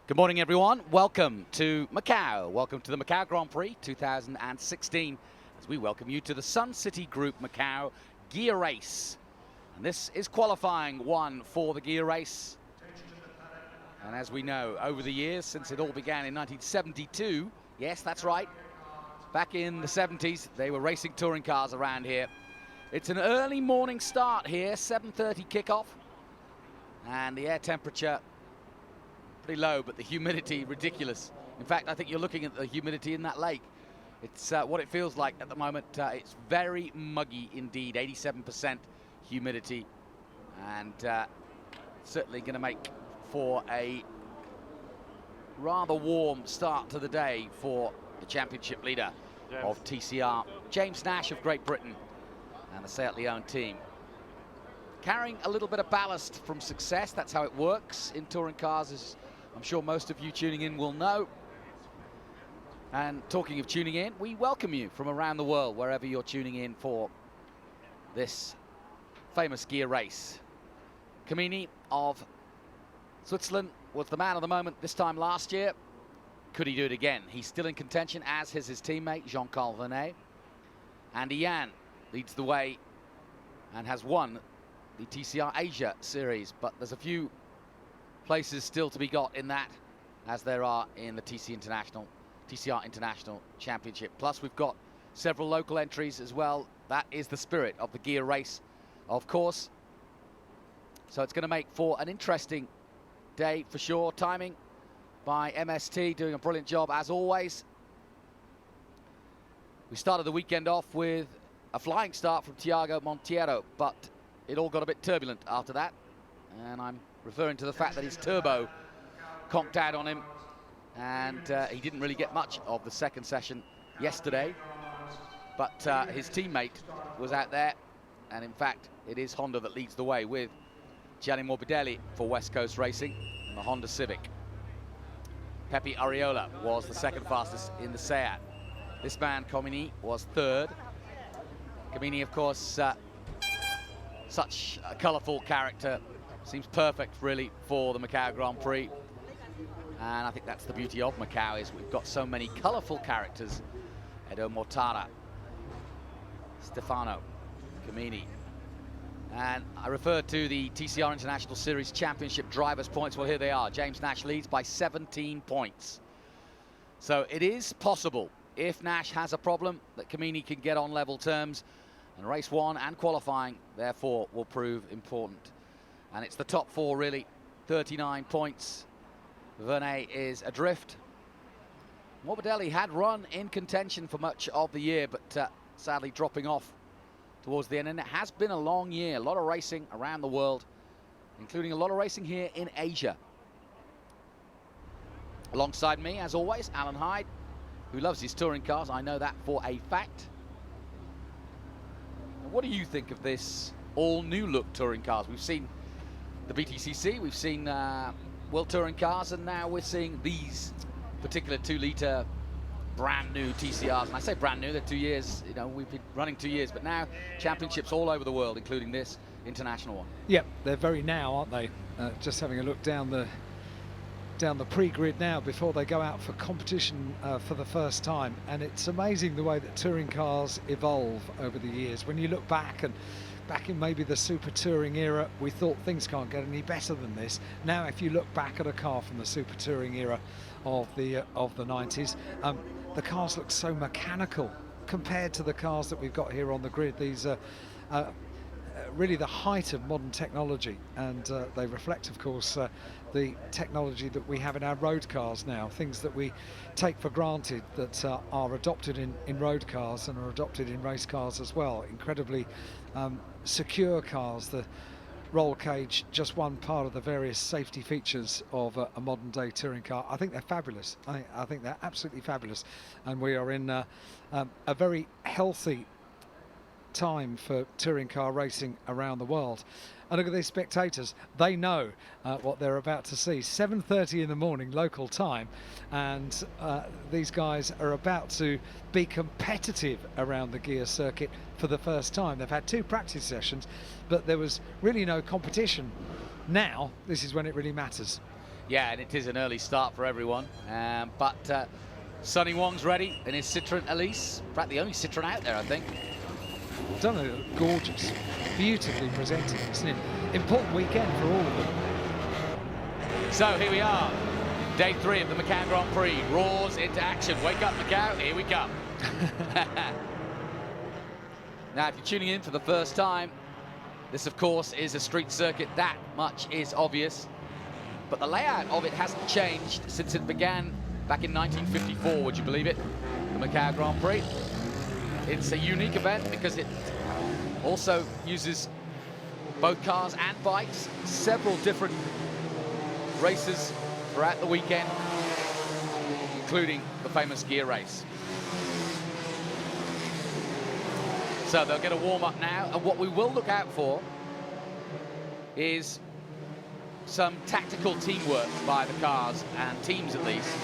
Good morning, everyone. Welcome to Macau. Welcome to the Macau Grand Prix 2016 as we welcome you to the Sun City Group Macau Gear Race. And this is qualifying one for the gear race. And as we know, over the years, since it all began in 1972, yes, that's right, back in the 70s, they were racing touring cars around here. It's an early morning start here, 7:30 kickoff. And the air temperature pretty low, but the humidity ridiculous. In fact, I think you're looking at the humidity in that lake. It's what it feels like at the moment. It's very muggy indeed, 87% humidity, and certainly going to make for a rather warm start to the day for the championship leader of TCR, James Nash of Great Britain, and the Seat Leone team. Carrying a little bit of ballast from success. That's how it works in touring cars, as I'm sure most of you tuning in will know. And talking of tuning in, we welcome you from around the world, wherever you're tuning in for this famous gear race. Camini of Switzerland was the man of the moment this time last year. Could he do it again? He's still in contention, as is his teammate, Jean-Carl Vernet. And Ian leads the way and has won the TCR Asia series, but there's a few places still to be got in that, as there are in the TCR International Championship. Plus, we've got several local entries as well. That is the spirit of the gear race, of course. So it's going to make for an interesting day for sure. Timing by MST, doing a brilliant job as always. We started the weekend off with a flying start from Thiago Monteiro, but it all got a bit turbulent after that, and I'm referring to the fact that his turbo conked out on him, and he didn't really get much of the second session yesterday, but his teammate was out there, and in fact it is Honda that leads the way with Gianni Morbidelli for West Coast Racing and the Honda Civic. Pepe Ariola was the second fastest in the Seat. This man, Comini, was third. Comini, of course, such a colourful character. Seems perfect, really, for the Macau Grand Prix. And I think that's the beauty of Macau, is we've got so many colourful characters. Edo Mortara, Stefano, Camini. And I referred to the TCR International Series Championship drivers' points. Well, here they are. James Nash leads by 17 points. So it is possible, if Nash has a problem, that Camini can get on level terms. And race one and qualifying, therefore, will prove important. And it's the top four, really. 39 points. Vernet is adrift. Morbidelli had run in contention for much of the year, but sadly dropping off towards the end. And it has been a long year. A lot of racing around the world, including a lot of racing here in Asia. Alongside me, as always, Alan Hyde, who loves his touring cars. I know that for a fact. And what do you think of this all-new look touring cars? We've seen the BTCC, we've seen World Touring Cars, and now we're seeing these particular 2-litre brand new TCRs. And I say brand new, they're 2 years, you know, we've been running 2 years, but now championships all over the world, including this international one. Yep, they're very now, aren't they? Just having a look down the pre-grid now before they go out for competition for the first time, and it's amazing the way that touring cars evolve over the years. When you look back, and back in maybe the super touring era, we thought things can't get any better than this. Now if you look back at a car from the super touring era of the 90s, the cars look so mechanical compared to the cars that we've got here on the grid. These are really the height of modern technology, and they reflect, of course, the technology that we have in our road cars now, things that we take for granted that are adopted in road cars and are adopted in race cars as well. Incredibly secure cars. The roll cage, just one part of the various safety features of a modern day touring car. I think they're fabulous. I think they're absolutely fabulous, and we are in a very healthy time for touring car racing around the world. And look at these spectators. They know what they're about to see. 7:30 in the morning local time, and these guys are about to be competitive around the gear circuit for the first time. They've had 2 practice sessions, but there was really no competition. Now this is when it really matters. Yeah, and it is an early start for everyone. But Sonny Wong's ready in his Citroen Elise. In fact, the only Citroen out there, I think. Done it gorgeous, beautifully presented. It's an important weekend for all of them. So here we are, day 3 of the Macau Grand Prix. Roars into action. Wake up, Macau, here we come. Now, if you're tuning in for the first time, this, of course, is a street circuit. That much is obvious. But the layout of it hasn't changed since it began back in 1954, would you believe it? The Macau Grand Prix. It's a unique event because it also uses both cars and bikes, several different races throughout the weekend, including the famous gear race. So they'll get a warm-up now, and what we will look out for is some tactical teamwork by the cars, and teams at least,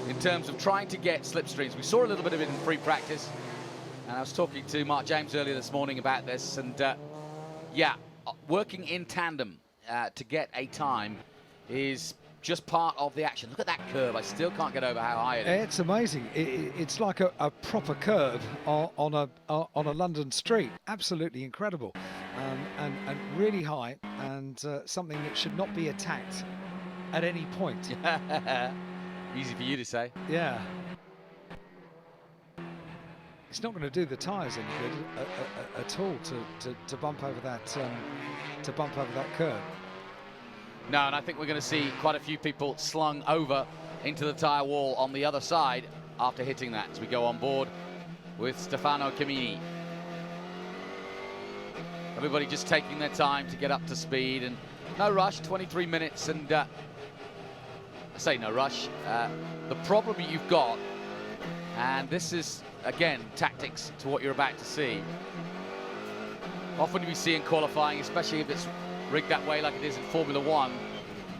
in terms of trying to get slipstreams. We saw a little bit of it in free practice, and I was talking to Mark James earlier this morning about this, and yeah, working in tandem to get a time is just part of the action. Look at that curve. I still can't get over how high it is. It's amazing. It's like a proper curve on a London street. Absolutely incredible, and really high, and something that should not be attacked at any point. Easy for you to say. Yeah. It's not going to do the tyres any good at all to bump over that curve. No, and I think we're going to see quite a few people slung over into the tyre wall on the other side after hitting that as we go on board with Stefano Camini. Everybody just taking their time to get up to speed, and no rush, 23 minutes, and I say no rush. The problem you've got, and this is, again, tactics to what you're about to see. Often we see in qualifying, especially if it's rigged that way like it is in Formula One,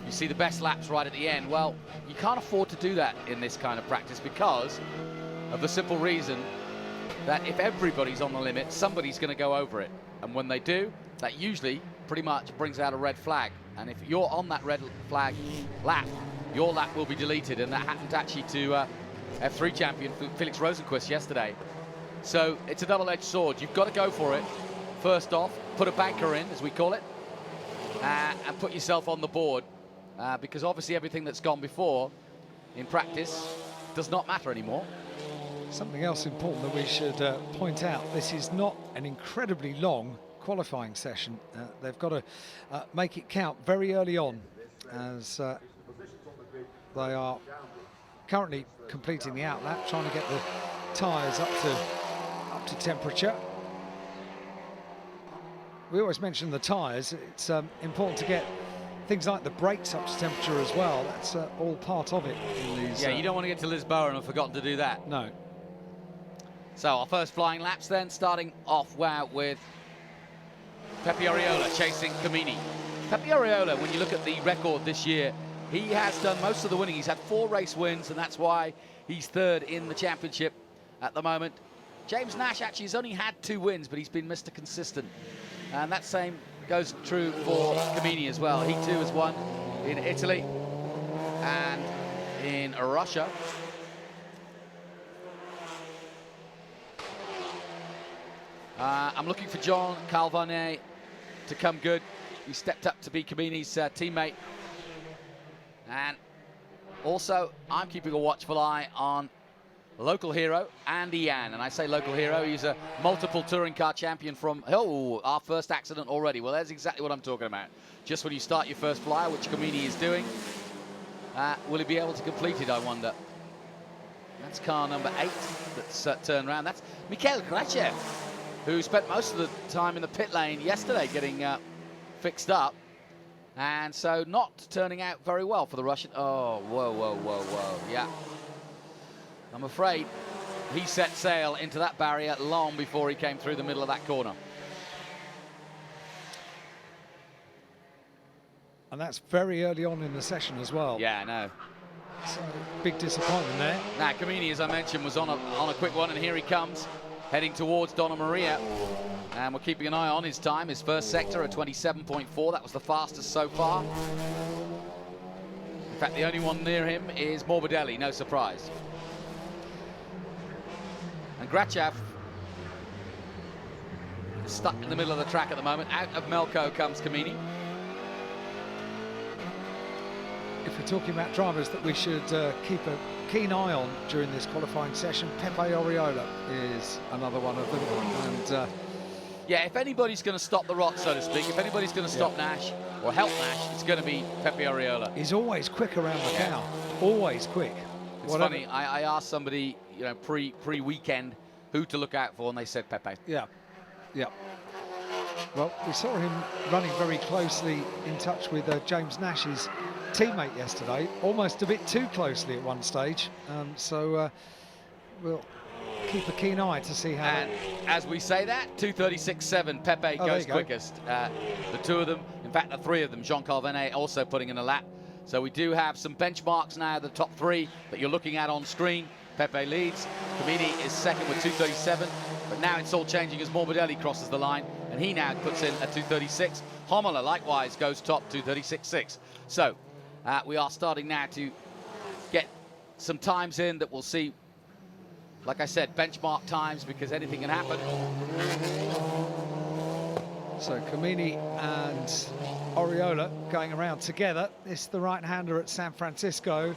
you see the best laps right at the end. Well, you can't afford to do that in this kind of practice because of the simple reason that if everybody's on the limit, somebody's going to go over it. And when they do, that usually pretty much brings out a red flag. And if you're on that red flag lap, your lap will be deleted. And that happened actually to F3 champion Felix Rosenqvist yesterday. So it's a double-edged sword. You've got to go for it. First off, put a banker in, as we call it, and put yourself on the board, because obviously everything that's gone before in practice does not matter anymore. Something else important that we should point out, this is not an incredibly long qualifying session. They've got to make it count very early on, as they are currently completing the outlap, trying to get the tyres up to temperature. We always mention the tyres. It's important to get things like the brakes up to temperature as well. That's all part of it in these. Yeah, you don't want to get to Lisboa and have forgotten to do that. No. So our first flying laps then, starting off with Pepe Ariola chasing Camini. Pepe Ariola, when you look at the record this year, he has done most of the winning. He's had 4 race wins, and that's why he's 3rd in the championship at the moment. James Nash actually has only had 2 wins, but he's been Mr. Consistent. And that same goes true for Camini as well. He too has won in Italy and in Russia. I'm looking for John Calvane to come good. He stepped up to be Camini's teammate. And also, I'm keeping a watchful eye on local hero, Andy Yan. And I say local hero, he's a multiple touring car champion from, our first accident already. Well, that's exactly what I'm talking about. Just when you start your first flyer, which Camini is doing, will he be able to complete it, I wonder? That's car number 8 that's turned around. That's Mikhail Grachev, who spent most of the time in the pit lane yesterday getting fixed up. And so not turning out very well for the Russian. Oh, whoa. Yeah. I'm afraid he set sail into that barrier long before he came through the middle of that corner. And that's very early on in the session as well. Yeah, I know. So, big disappointment there. Now, Camini, as I mentioned, was on a quick one, and here he comes, heading towards Donna Maria. And we're keeping an eye on his time. His first sector, a 27.4. That was the fastest so far. In fact, the only one near him is Morbidelli, no surprise. And Grachev is stuck in the middle of the track at the moment. Out of Melco comes Camini. If we're talking about drivers that we should keep a keen eye on during this qualifying session, Pepe Oriola is another one of them. And yeah, if anybody's going to stop the rot, so to speak, if anybody's going to stop Nash or help Nash, it's going to be Pepe Oriola. He's always quick around Macau, always quick. It's funny, I asked somebody, you know, pre-weekend who to look out for, and they said Pepe. Yeah, yeah. Well, we saw him running very closely in touch with James Nash's teammate yesterday, almost a bit too closely at one stage. So we'll keep a keen eye to see how. And as we say that, 2:36.7, Pepe goes quickest. The two of them, in fact, the three of them, Jean Calvenet also putting in a lap. So we do have some benchmarks now, the top three that you're looking at on screen. Pepe leads. Camini is second with 2:37, but now it's all changing as Morbidelli crosses the line, and he now puts in a 2:36. Homola likewise goes top, 2:36.6. So we are starting now to get some times in that we'll see, like I said, benchmark times, because anything can happen. So Camini and Oriola going around together. This is the right-hander at San Francisco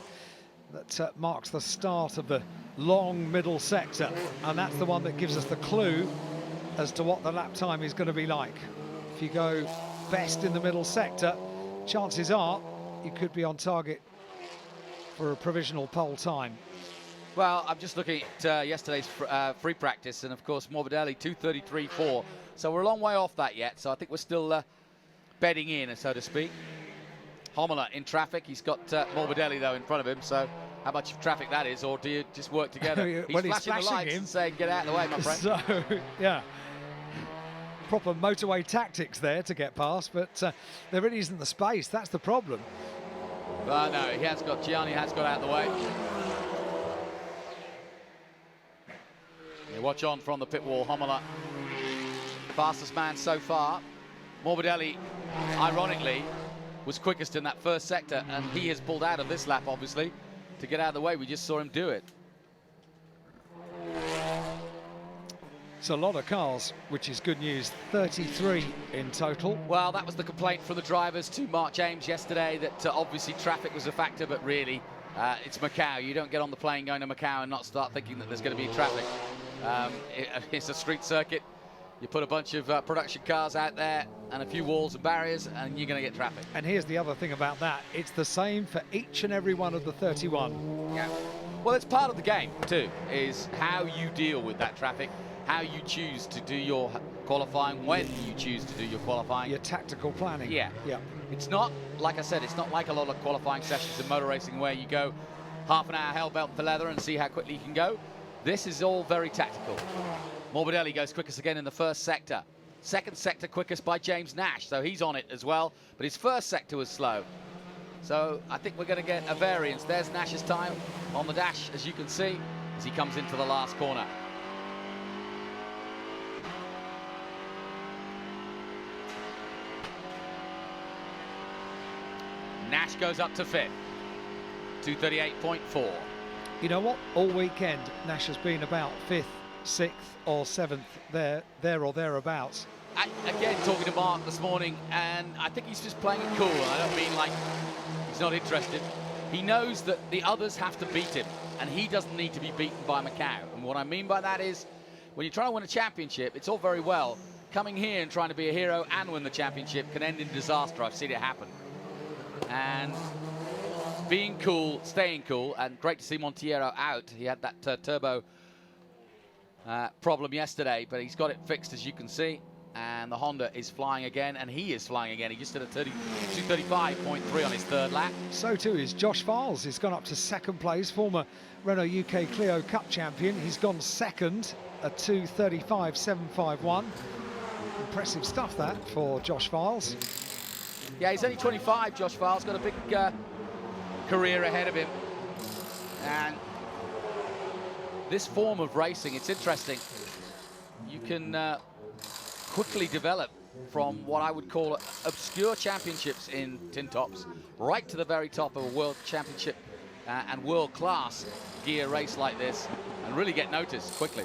that marks the start of the long middle sector, and that's the one that gives us the clue as to what the lap time is going to be like. If you go best in the middle sector, chances are you could be on target for a provisional pole time. Well, I'm just looking at yesterday's free practice, and of course Morbidelli 2:33.4, so we're a long way off that yet, so I think we're still bedding in, so to speak. Homola in traffic. He's got Morbidelli though in front of him, so how much traffic that is, or do you just work together? Well, he's flashing the lights and saying, get out of the way, my friend. So, yeah, proper motorway tactics there to get past, but there really isn't the space. That's the problem. No, Gianni has got out of the way. Yeah, watch on from the pit wall. Homola, fastest man so far. Morbidelli, ironically, was quickest in that first sector, and he has pulled out of this lap, obviously, to get out of the way. We just saw him do it. It's a lot of cars, which is good news. 33 in total. Well, that was the complaint from the drivers to Mark James yesterday, that obviously traffic was a factor, but really, it's Macau. You don't get on the plane going to Macau and not start thinking that there's going to be traffic. It's a street circuit. You put a bunch of production cars out there and a few walls and barriers, and you're going to get traffic. And here's the other thing about that. It's the same for each and every one of the 31. Yeah. Well, it's part of the game, too, is how you deal with that traffic, how you choose to do your qualifying, when you choose to do your qualifying. Your tactical planning. Yeah. Yeah. It's not, like I said, it's not like a lot of qualifying sessions in motor racing where you go half an hour hell belt for leather and see how quickly you can go. This is all very tactical. Morbidelli goes quickest again in the first sector. Second sector quickest by James Nash, so he's on it as well, but his first sector was slow. So I think we're going to get a variance. There's Nash's time on the dash, as you can see, as he comes into the last corner. Nash goes up to fifth, 2:38.4. You know what? All weekend, Nash has been about 5th, 6th or 7th, there or thereabouts. Again, talking to Mark this morning, and I think he's just playing it cool. I don't mean like he's not interested. He knows that the others have to beat him, and he doesn't need to be beaten by Macau. And what I mean by that is, when you're trying to win a championship, it's all very well. Coming here and trying to be a hero and win the championship can end in disaster. I've seen it happen. And being cool, staying cool, and great to see Monteiro out. He had that turbo problem yesterday, but he's got it fixed, as you can see. And the Honda is flying again, and he is flying again. He just did a 2:35.3 on his third lap. So too is Josh Files. He's gone up to second place, former Renault UK Clio Cup champion. He's gone second at 2:35.751. Impressive stuff that for Josh Files. Yeah, he's only 25, Josh Files. Got a big career ahead of him. And this form of racing, it's interesting. You can quickly develop from what I would call obscure championships in tin tops, right to the very top of a world championship and world-class gear race like this, and really get noticed quickly.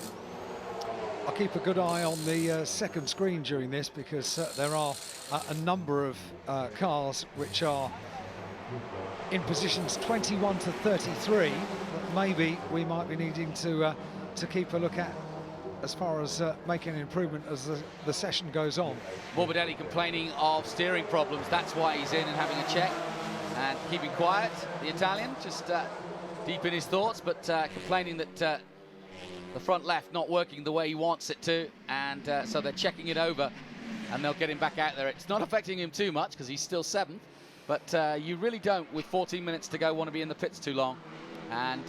I'll keep a good eye on the second screen during this, because there are a number of cars which are in positions 21 to 33 that maybe we might be needing to keep a look at as far as making an improvement as the session goes on. Morbidelli complaining of steering problems. That's why he's in and having a check and keeping quiet. The Italian just deep in his thoughts, but complaining that the front left not working the way he wants it to, and so they're checking it over and they'll get him back out there. It's not affecting him too much because he's still 7th, but you really don't, with 14 minutes to go, want to be in the pits too long. And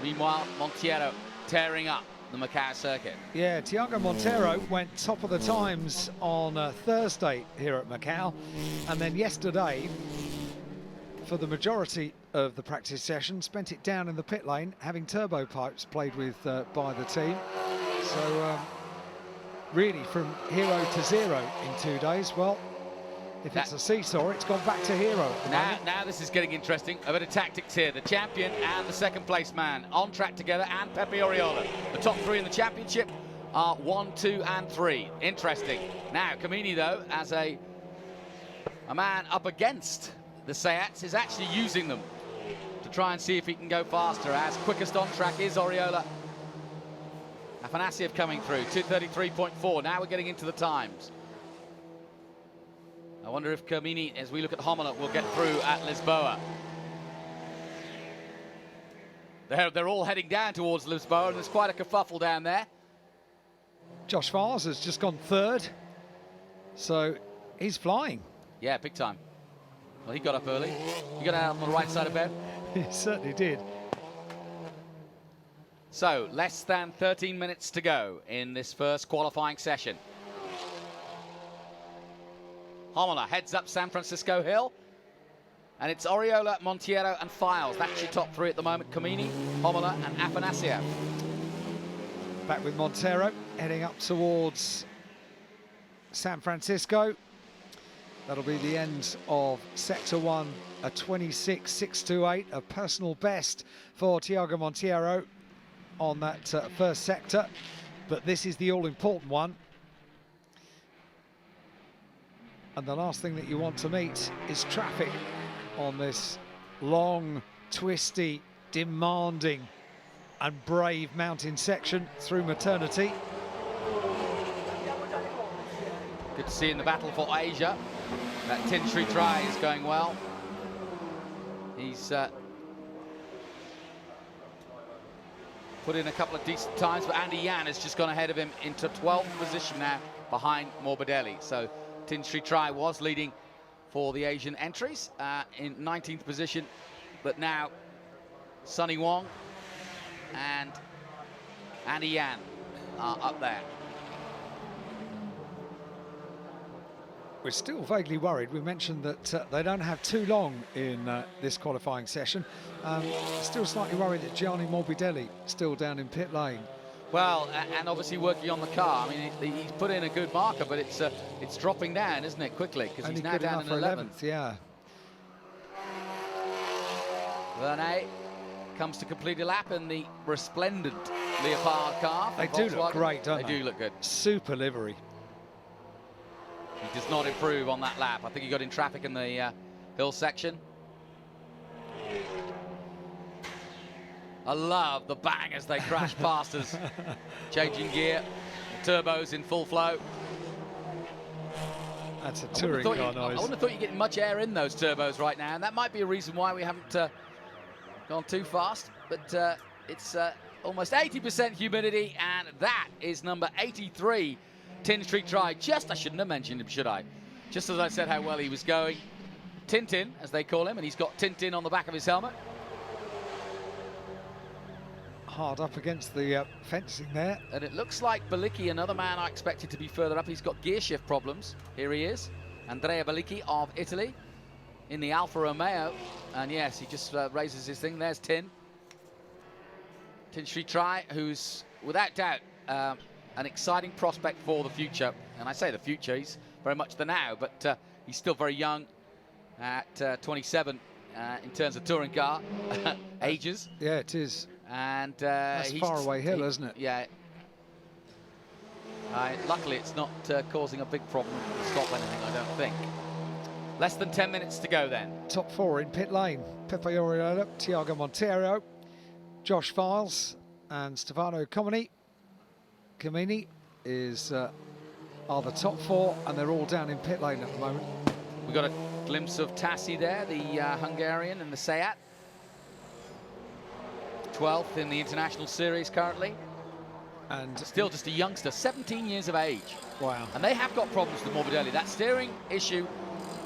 meanwhile, Monteiro tearing up the Macau circuit. Yeah, Thiago Monteiro went top of the times on Thursday here at Macau, and then yesterday, for the majority of the practice session, spent it down in the pit lane, having turbo pipes played with by the team. So really, from hero to zero in 2 days. Well, if it's a seesaw, it's gone back to hero. Now this is getting interesting. A bit of tactics here. The champion and the second place man on track together, and Pepe Oriola. The top 3 in the championship are 1, 2 and 3. Interesting. Now Camini, though, as a man up against the Seats, is actually using them to try and see if he can go faster, as quickest on track is Oriola. Afanasiev coming through, 2:33.4. Now we're getting into the times. I wonder if Camini, as we look at Homola, will get through at Lisboa. They're all heading down towards Lisboa, and there's quite a kerfuffle down there. Josh Vars has just gone 3rd, so he's flying. Yeah, big time. Well, he got up early. He got out on the right side of bed. He certainly did. So, less than 13 minutes to go in this first qualifying session. Homola heads up San Francisco Hill, and it's Oriola, Monteiro and Files. That's your top 3 at the moment. Camini, Homola and Afanasiev. Back with Monteiro, heading up towards San Francisco. That'll be the end of Sector 1, a 26.628, a personal best for Thiago Monteiro on that first sector. But this is the all-important one. And the last thing that you want to meet is traffic on this long, twisty, demanding and brave mountain section through Maternity. Good to see in the battle for Asia. That tin tree try is going well. He's put in a couple of decent times, but Andy Yan has just gone ahead of him into 12th position now, behind Morbidelli. So Tin Tree Try was leading for the Asian entries in 19th position, but now Sonny Wong and Andy Yan are up there. We're still vaguely worried. We mentioned that they don't have too long in this qualifying session. Still slightly worried that Gianni Morbidelli still down in pit lane. Well, and obviously working on the car. I mean, he's put in a good marker, but it's dropping down, isn't it, quickly? Because he's now down in 11th. Yeah. Vernet comes to complete a lap in the resplendent Leopard car. They do look great, don't they? They do look good. Super livery. He does not improve on that lap. I think he got in traffic in the hill section. I love the bang as they crash past us. Changing gear, turbos in full flow. That's a touring car noise. I wouldn't have thought you'd get much air in those turbos right now, and that might be a reason why we haven't gone too fast. But it's almost 80% humidity, and that is number 83. Tin Tree Try. I shouldn't have mentioned him, should I? Just as I said how well he was going. Tintin, as they call him, and he's got Tintin on the back of his helmet. Hard up against the fencing there. And it looks like Balicki, another man I expected to be further up. He's got gear shift problems. Here he is, Andrea Balicki of Italy in the Alfa Romeo. And yes, he just raises his thing. There's Tin Tree Try, who's without doubt an exciting prospect for the future. And I say the future, he's very much the now, but he's still very young at 27 in terms of touring car ages. Yeah, it is. And that's he's far away hill, isn't it? Yeah. Luckily, it's not causing a big problem to stop anything, I don't think. Less than 10 minutes to go then. Top four in pit lane. Pepe Oriola, Tiago Monteiro, Josh Files and Stefano Comini. Comini are the top four, and they're all down in pit lane at the moment. We got a glimpse of Tassi there, the Hungarian in the Seat. 12th in the International Series currently. And still just a youngster, 17 years of age. Wow. And they have got problems with Morbidelli. That steering issue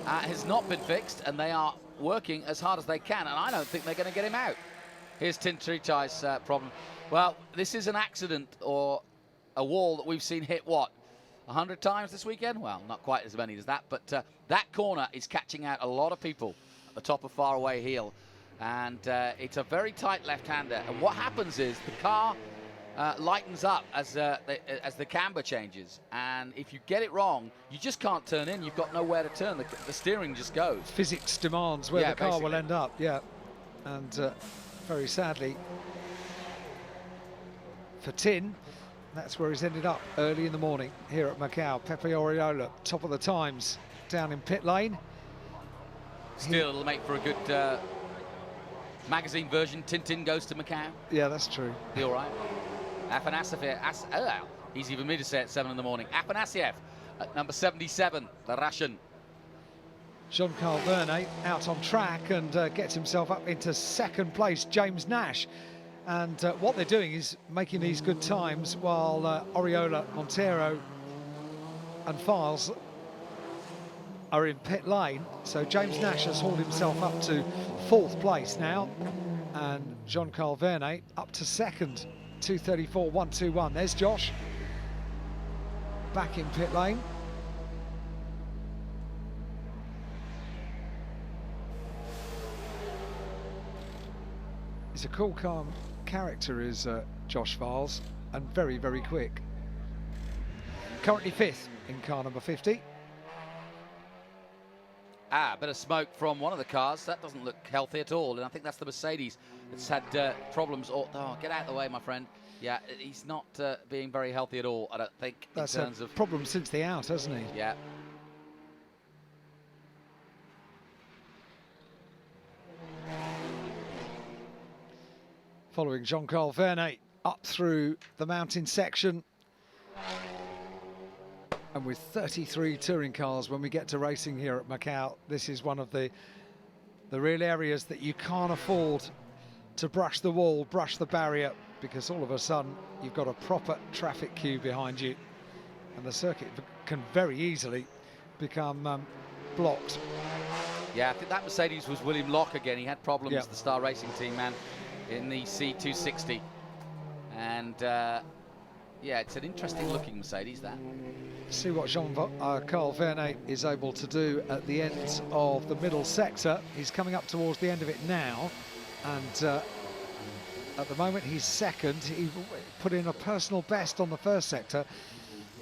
has not been fixed, and they are working as hard as they can, and I don't think they're going to get him out. Here's Tintrichai's problem. Well, this is an accident or a wall that we've seen hit, what, 100 times this weekend? Well, not quite as many as that, but that corner is catching out a lot of people at the top of Faraway Hill, and it's a very tight left-hander. And what happens is the car lightens up as the camber changes, and if you get it wrong, you just can't turn in. You've got nowhere to turn. The steering just goes. Physics demands where the car will end up. Yeah, and very sadly for Tin, that's where he's ended up early in the morning here at Macau. Pepe Oriola, top of the times, down in pit lane. Still, it'll make for a good magazine version. Tintin goes to Macau. Yeah, that's true. Be all right. Afanasiev, easy for me to say at 7 in the morning. Afanasiev at number 77, the Russian. Jean-Carl Vernet out on track and gets himself up into second place. James Nash. And what they're doing is making these good times while Oriola, Montero and Files are in pit lane. So James Nash has hauled himself up to 4th place now, and Jean-Carl Vernet up to 2nd. 2:34.121. There's Josh back in pit lane. He's a cool, calm character, is Josh Files, and very, very quick. Currently 5th in car number 50. A bit of smoke from one of the cars. That doesn't look healthy at all, and I think that's the Mercedes that's had problems. Oh, get out of the way, my friend. Yeah, he's not being very healthy at all, I don't think, that's in terms of problem since the out, hasn't he? Yeah. Following Jean-Carl Vernet up through the mountain section. And with 33 touring cars when we get to racing here at Macau, this is one of the real areas that you can't afford to brush the wall, brush the barrier, because all of a sudden you've got a proper traffic queue behind you, and the circuit can very easily become blocked. Yeah, I think that Mercedes was William Locke again. He had problems, the Star Racing team, man, in the C260. And yeah, it's an interesting looking Mercedes, that. See what Jean-Carl Vernet is able to do at the end of the middle sector. He's coming up towards the end of it now, and at the moment he's 2nd. He put in a personal best on the first sector.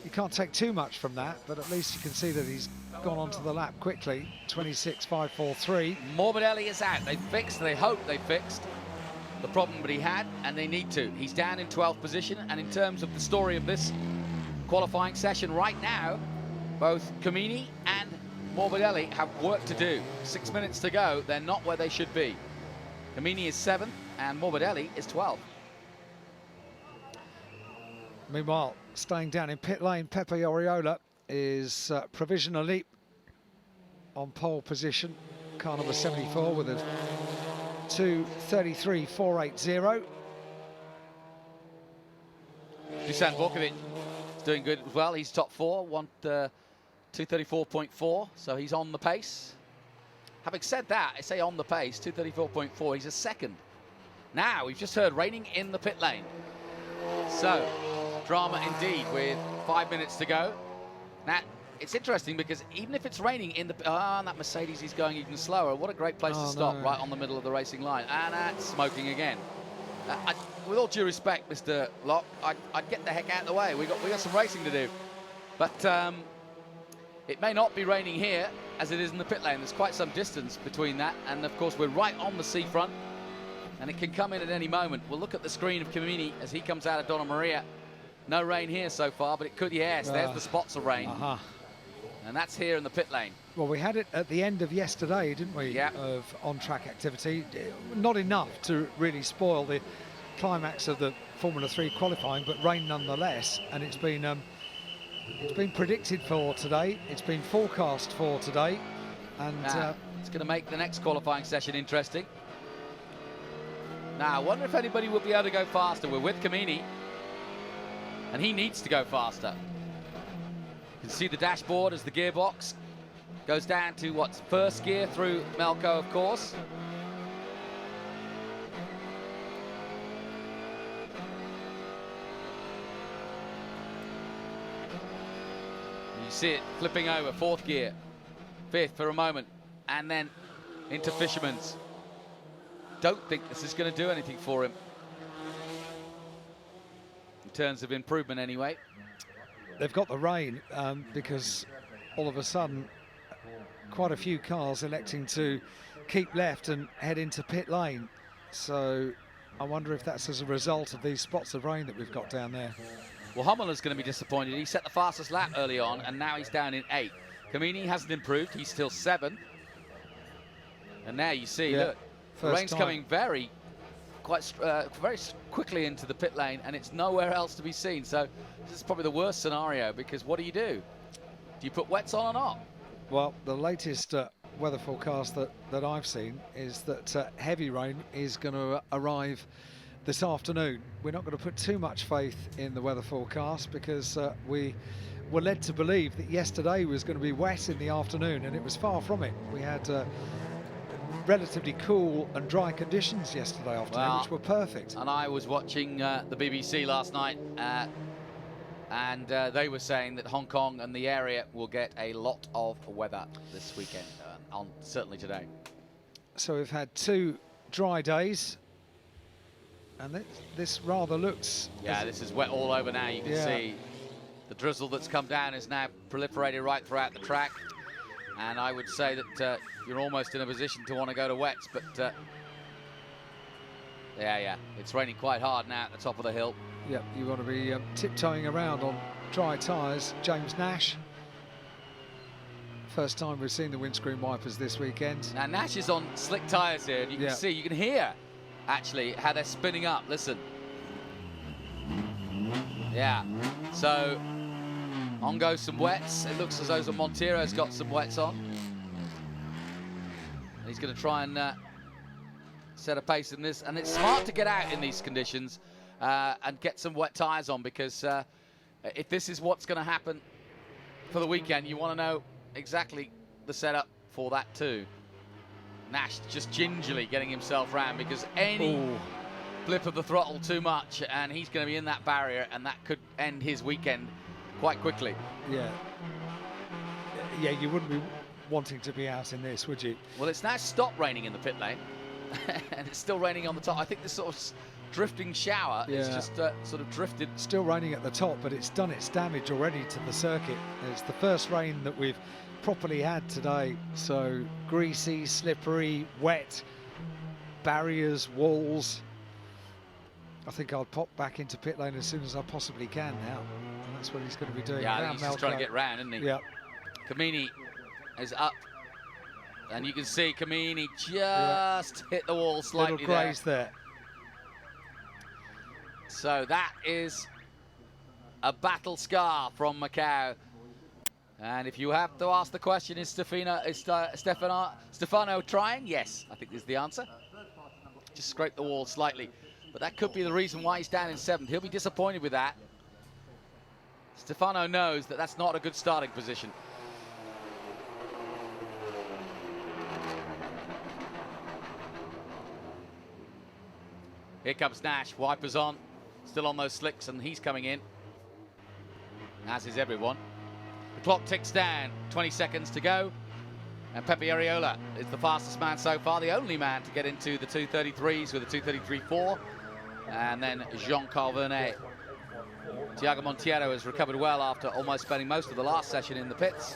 You can't take too much from that, but at least you can see that he's gone onto the lap quickly. 26.543. Morbidelli is out. They hope they fixed the problem that he had, and they need to. He's down in 12th position, and in terms of the story of this qualifying session right now, both Comini and Morbidelli have work to do. 6 minutes to go. They're not where they should be. Comini is 7th and Morbidelli is 12th. Meanwhile, staying down in pit lane, Pepe Oriola is provisionally on pole position. Car number 74 with a 2:33.480. Dusan Vorkovic is doing good as well. He's top 4, 2:34.4, so he's on the pace. Having said that, I say on the pace, 2:34.4, he's a 2nd. Now, we've just heard raining in the pit lane. So, drama indeed with 5 minutes to go. Now, it's interesting because even if it's raining in the... and that Mercedes is going even slower. What a great place to stop, right on the middle of the racing line. And that's smoking again. with all due respect, Mr. Locke, I'd get the heck out of the way. We got some racing to do. But it may not be raining here as it is in the pit lane. There's quite some distance between that, and of course we're right on the seafront, and it can come in at any moment. We'll look at the screen of Camini as he comes out of Donna Maria. No rain here so far, but it could. Yes, there's the spots of rain, and that's here in the pit lane. Well, we had it at the end of yesterday, didn't we? Yeah. Of on-track activity. Not enough to really spoil the climax of the Formula 3 qualifying, but rain nonetheless. And it's been predicted for today. It's been forecast for today, and it's going to make the next qualifying session interesting. Now, I wonder if anybody will be able to go faster. We're with Camini, and he needs to go faster. You can see the dashboard as the gearbox goes down to what's first gear through Melco, of course. You see it flipping over, fourth gear, fifth for a moment, and then into Fisherman's. Don't think this is going to do anything for him. In terms of improvement anyway. They've got the rain because all of a sudden quite a few cars electing to keep left and head into pit lane. So I wonder if that's as a result of these spots of rain that we've got down there. Well, Hummel's going to be disappointed. He set the fastest lap early on, and now he's down in 8th. Camini hasn't improved. He's still 7th. And now you see, look, the rain's coming very quickly into the pit lane, and it's nowhere else to be seen. So this is probably the worst scenario, because what do? Do you put wets on or not? Well, the latest weather forecast that I've seen is that heavy rain is going to arrive this afternoon. We're not going to put too much faith in the weather forecast because we were led to believe that yesterday was going to be wet in the afternoon, and it was far from it. We had relatively cool and dry conditions yesterday afternoon, which were perfect. And I was watching the BBC last night, and they were saying that Hong Kong and the area will get a lot of weather this weekend, certainly today. So we've had 2 dry days, and this rather looks... Yeah, this is wet all over now. You can see the drizzle that's come down is now proliferated right throughout the track. And I would say that you're almost in a position to want to go to wets, but yeah, it's raining quite hard now at the top of the hill. Yep, you want to be tiptoeing around on dry tyres. James Nash. First time we've seen the windscreen wipers this weekend. Now Nash is on slick tyres here, and you can see, you can hear actually how they're spinning up. Listen. Yeah, so on goes some wets. It looks as though Montero's got some wets on. He's going to try and set a pace in this, and it's smart to get out in these conditions and get some wet tyres on, because if this is what's going to happen for the weekend, you want to know exactly the setup for that too. Nash just gingerly getting himself round, because any blip of the throttle too much and he's going to be in that barrier, and that could end his weekend quite quickly. Yeah, you wouldn't be wanting to be out in this, would you? Well, it's now stopped raining in the pit lane and it's still raining on the top. I think this sort of drifting shower is just sort of drifted. Still raining at the top, but it's done its damage already to the circuit. It's the first rain that we've properly had today, so greasy, slippery, wet, barriers, walls. I think I'll pop back into pit lane as soon as I possibly can now, and that's what he's going to be doing. Yeah, he's just trying to get round, isn't he? Yeah. Camini is up, and you can see Camini just hit the wall slightly. Little graze there. So that is a battle scar from Macau. And if you have to ask the question, is Stefano trying? Yes, I think is the answer. Just scraped the wall slightly. But that could be the reason why he's down in 7th. He'll be disappointed with that. Stefano knows that that's not a good starting position. Here comes Nash, wipers on, still on those slicks, and he's coming in, as is everyone. The clock ticks down, 20 seconds to go, and Pepe Arreola is the fastest man so far, the only man to get into the 233s with a 233.4. and then Jean-Carl Vernet. Thiago Monteiro has recovered well after almost spending most of the last session in the pits.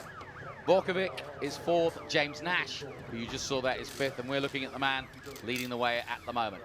Borkovic is fourth. James Nash, who you just saw there, is fifth, and we're looking at the man leading the way at the moment.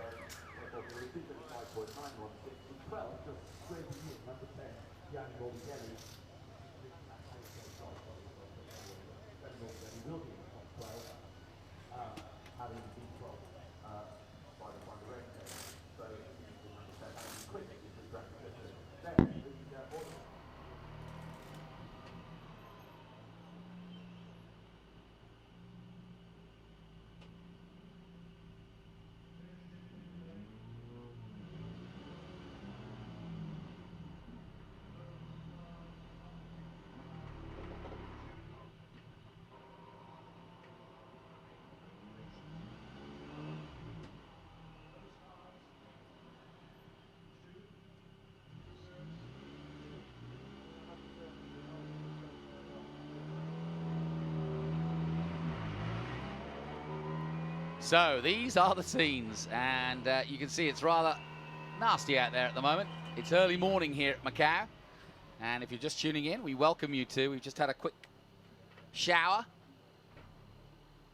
So these are the scenes, and you can see it's rather nasty out there at the moment. It's early morning here at Macau, and if you're just tuning in, we welcome you to. We've just had a quick shower,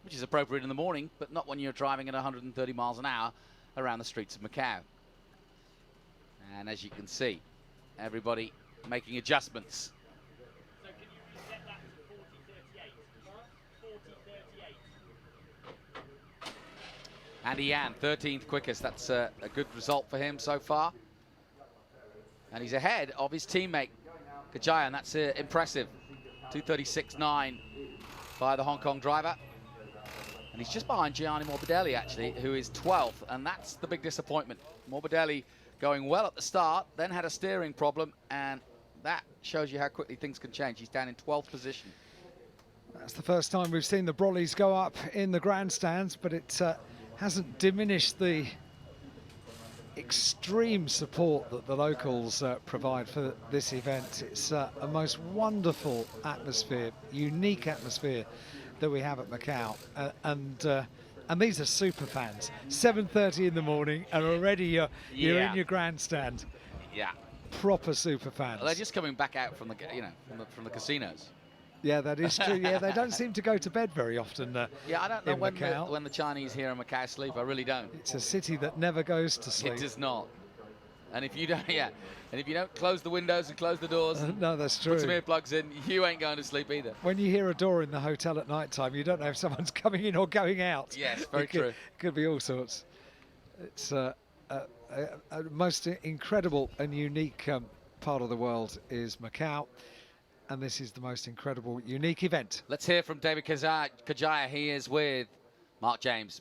which is appropriate in the morning, but not when you're driving at 130 miles an hour around the streets of Macau. And as you can see, everybody making adjustments. So can you reset that to 40:38? 40:38. Andy Yan, 13th quickest. That's a good result for him so far. And he's ahead of his teammate, Kajaya, and that's impressive. 2:36.9 by the Hong Kong driver. And he's just behind Gianni Morbidelli, actually, who is 12th, and that's the big disappointment. Morbidelli going well at the start, then had a steering problem, and that shows you how quickly things can change. He's down in 12th position. That's the first time we've seen the Brollies go up in the grandstands, but it hasn't diminished the extreme support that the locals provide for this event. It's a most wonderful atmosphere, unique atmosphere that we have at Macau, and these are super fans. 7:30 in the morning, and already you're in your grandstand. Yeah, proper super fans. Well, they're just coming back out from the from the casinos. Yeah, that is true. Yeah, they don't seem to go to bed very often. Yeah, I don't know when the Chinese here in Macau sleep. I really don't. It's a city that never goes to sleep. It does not. And if you don't, and if you don't close the windows and close the doors, no, that's true. Put some earplugs in, you ain't going to sleep either. When you hear a door in the hotel at night time, you don't know if someone's coming in or going out. Yes, very true. Could be all sorts. It's a most incredible and unique part of the world is Macau. And this is the most incredible, unique event. Let's hear from David Kajaya. He is with Mark James.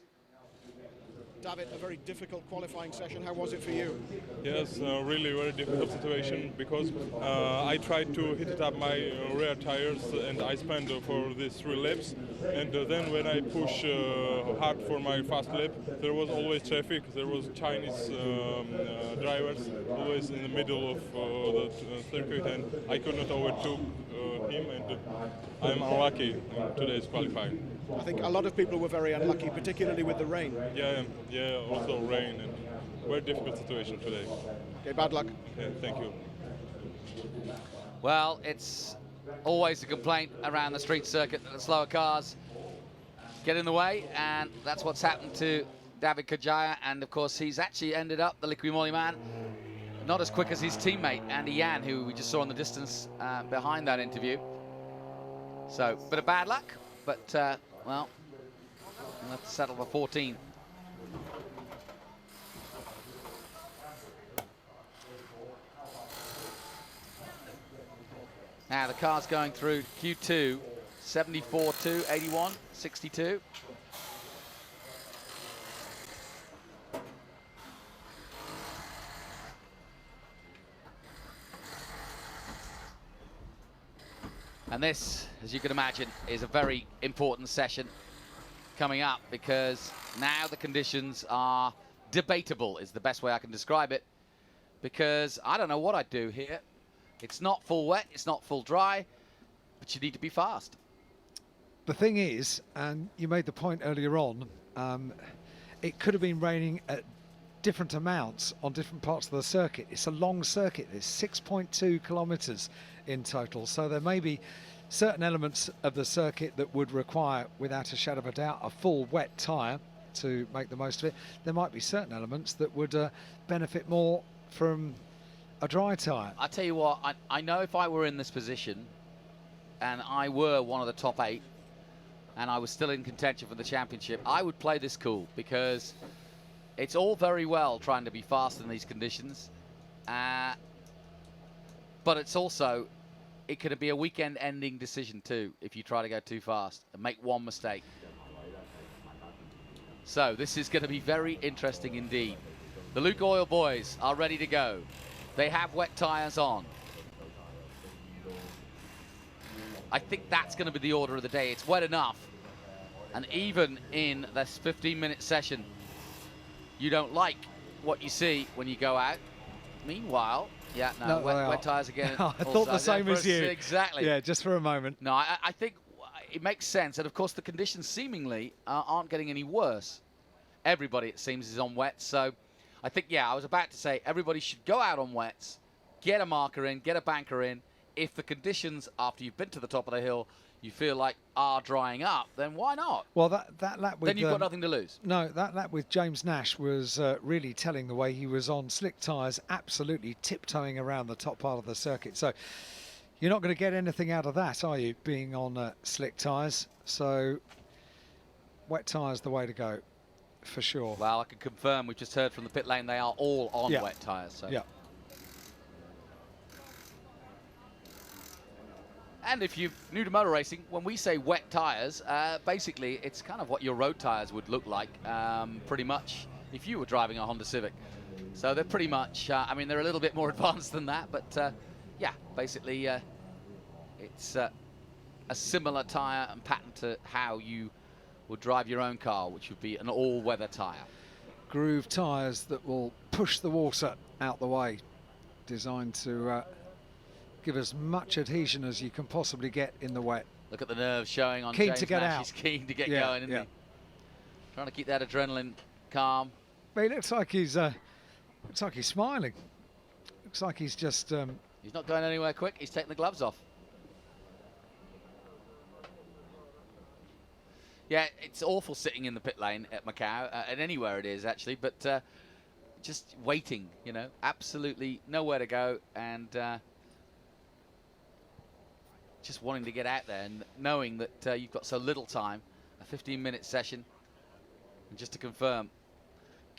David, a very difficult qualifying session. How was it for you? Yes, really very difficult situation because I tried to hit it up my rear tires and I spent for these 3 laps. And then when I push hard for my fast lap, there was always traffic. There was Chinese drivers always in the middle of the circuit, and I could not overtake him, and I'm unlucky in today's qualifying. I think a lot of people were very unlucky, particularly with the rain. Yeah, also rain, and very difficult situation today. Okay, bad luck. Yeah, thank you. Well, it's always a complaint around the street circuit that the slower cars get in the way, and that's what's happened to David Kajaya, and of course he's actually ended up, the Liqui Moly man, not as quick as his teammate Andy Yan, who we just saw in the distance behind that interview. So, bit of bad luck, but well, we'll have to settle for 14. Now the car's going through Q2, 74.2, 81, 62. And this, as you can imagine, is a very important session coming up, because now the conditions are debatable, is the best way I can describe it, because I don't know what I'd do here. It's not full wet, it's not full dry, but you need to be fast. The thing is, and you made the point earlier on, it could have been raining at different amounts on different parts of the circuit. It's a long circuit. There's 6.2 kilometres in total. So there may be certain elements of the circuit that would require, without a shadow of a doubt, a full wet tyre to make the most of it. There might be certain elements that would benefit more from a dry tyre. I tell you what, I know if I were in this position and I were one of the top 8 and I was still in contention for the championship, I would play this cool, because it's all very well trying to be fast in these conditions, but it's also, it could be a weekend-ending decision too if you try to go too fast and make one mistake. So this is going to be very interesting indeed. The Luke Oil boys are ready to go. They have wet tyres on. I think that's going to be the order of the day. It's wet enough. And even in this 15-minute session, you don't like what you see when you go out. Meanwhile, yeah, no, wet tyres again. I thought the same as you. Exactly. Yeah, just for a moment. No, I think it makes sense. And of course, the conditions seemingly aren't getting any worse. Everybody, it seems, is on wets. So I think, yeah, I was about to say everybody should go out on wets, get a marker in, get a banker in. If the conditions, after you've been to the top of the hill, you feel like are drying up, then why not? Well, that lap with... Then you've got nothing to lose. No, that lap with James Nash was really telling the way he was on slick tyres, absolutely tiptoeing around the top part of the circuit. So you're not going to get anything out of that, are you, being on slick tyres? So wet tyres the way to go, for sure. Well, I can confirm, we've just heard from the pit lane, they are all on wet tyres. So. Yeah. And if you're new to motor racing, when we say wet tyres, basically it's kind of what your road tyres would look like, pretty much, if you were driving a Honda Civic. So they're pretty much, I mean, they're a little bit more advanced than that, but yeah, basically it's a similar tyre and pattern to how you would drive your own car, which would be an all-weather tyre. Groove tyres that will push the water out the way, designed to give as much adhesion as you can possibly get in the wet. Look at the nerves showing on Keen James to get Nash. out. He's keen to get going, isn't he? Trying to keep that adrenaline calm. But he looks like he's smiling. Looks like he's just... he's not going anywhere quick. He's taking the gloves off. Yeah, it's awful sitting in the pit lane at Macau, and anywhere it is, actually, but just waiting, you know, absolutely nowhere to go, and just wanting to get out there and knowing that you've got so little time, a 15-minute session. And just to confirm,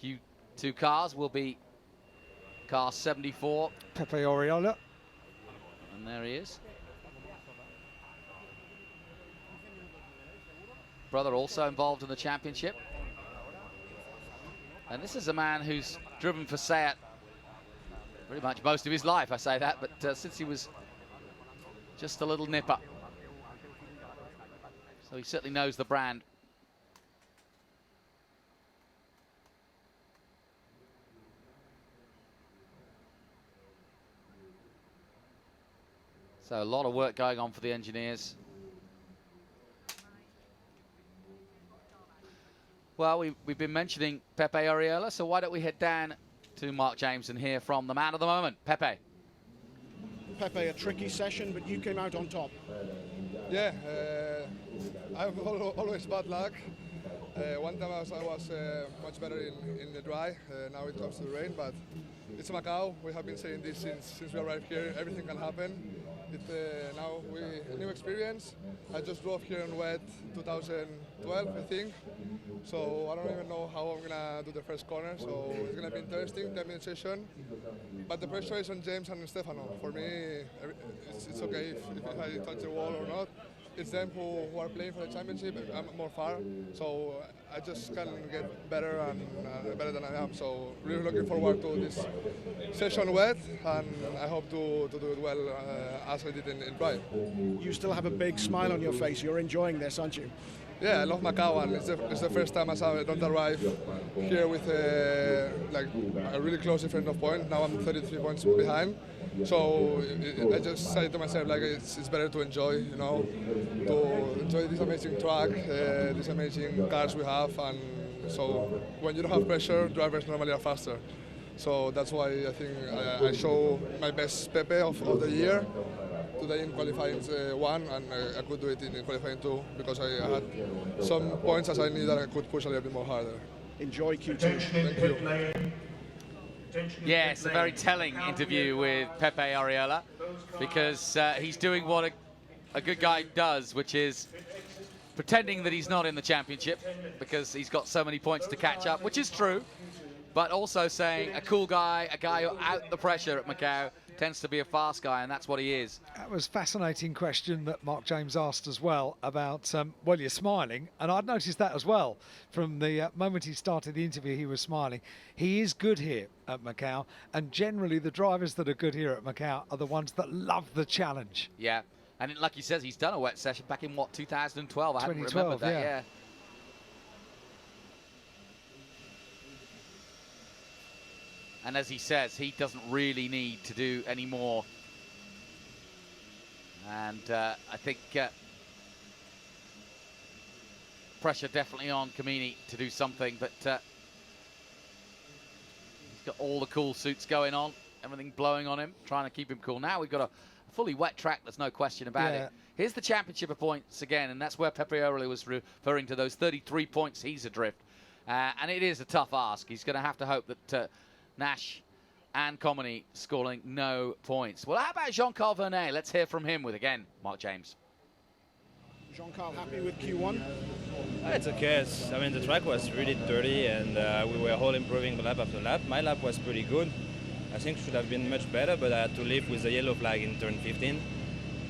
Q2 cars will be car 74. Pepe Oriola. And there he is. Brother also involved in the championship. And this is a man who's driven for Seat pretty much most of his life, I say that, but since he was just a little nipper. So he certainly knows the brand. So a lot of work going on for the engineers. Well, we've been mentioning Pepe Oriola, so why don't we head down to Mark James and hear from the man of the moment, Pepe. Pepe, a tricky session, but you came out on top. Yeah, I'm always bad luck. One time I was much better in the dry. Now it comes to the rain, but it's Macau. We have been saying this since we arrived here. Everything can happen. Now a new experience. I just drove here in wet 2012, I think. So I don't even know how I'm gonna do the first corner. So it's gonna be interesting, 10-minute session. But the pressure is on James and Stefano. For me, it's okay if I touch the wall or not. It's them who are playing for the championship. I'm more far, so I just can get better and better than I am. So really looking forward to this session wet, and I hope to do it well as I did in dry. You still have a big smile on your face. You're enjoying this, aren't you? Yeah, I love Macau, and it's the first time I don't arrive here with like a really close difference of point. Now I'm 33 points behind. So I just say to myself, like, it's better to enjoy, you know, to enjoy this amazing track, these amazing cars we have, and So when you don't have pressure, drivers normally are faster. So that's why I think I show my best Pepe of the year today in qualifying 1, and I could do it in qualifying 2 because I had some points as I knew that I could push a little bit more harder. Enjoy Q2. Thank you. Yes, a very telling interview with Pepe Arreola, because he's doing what a good guy does, which is pretending that he's not in the championship because he's got so many points to catch up, which is true, but also saying a cool guy, a guy who out the pressure at Macau, tends to be a fast guy, and that's what he is. That was a fascinating question that Mark James asked as well about, well, you're smiling, and I'd noticed that as well. From the moment he started the interview, he was smiling. He is good here at Macau, and generally the drivers that are good here at Macau are the ones that love the challenge. Yeah, and like he says, he's done a wet session back in, what, 2012? I hadn't remembered that, yeah. And as he says, he doesn't really need to do any more. And I think pressure definitely on Kamini to do something, but he's got all the cool suits going on, everything blowing on him, trying to keep him cool. Now we've got a fully wet track, there's no question about it. Here's the championship of points again, and that's where Pepe Arreola was referring to those 33 points he's adrift. And it is a tough ask. He's going to have to hope that Nash and Comini scoring no points. Well, how about Jean-Carl Vernet? Let's hear from him with, again, Mark James. Jean-Carl, happy with Q1? It's okay. I mean, the track was really dirty, and we were all improving lap after lap. My lap was pretty good. I think it should have been much better, but I had to live with the yellow flag in turn 15.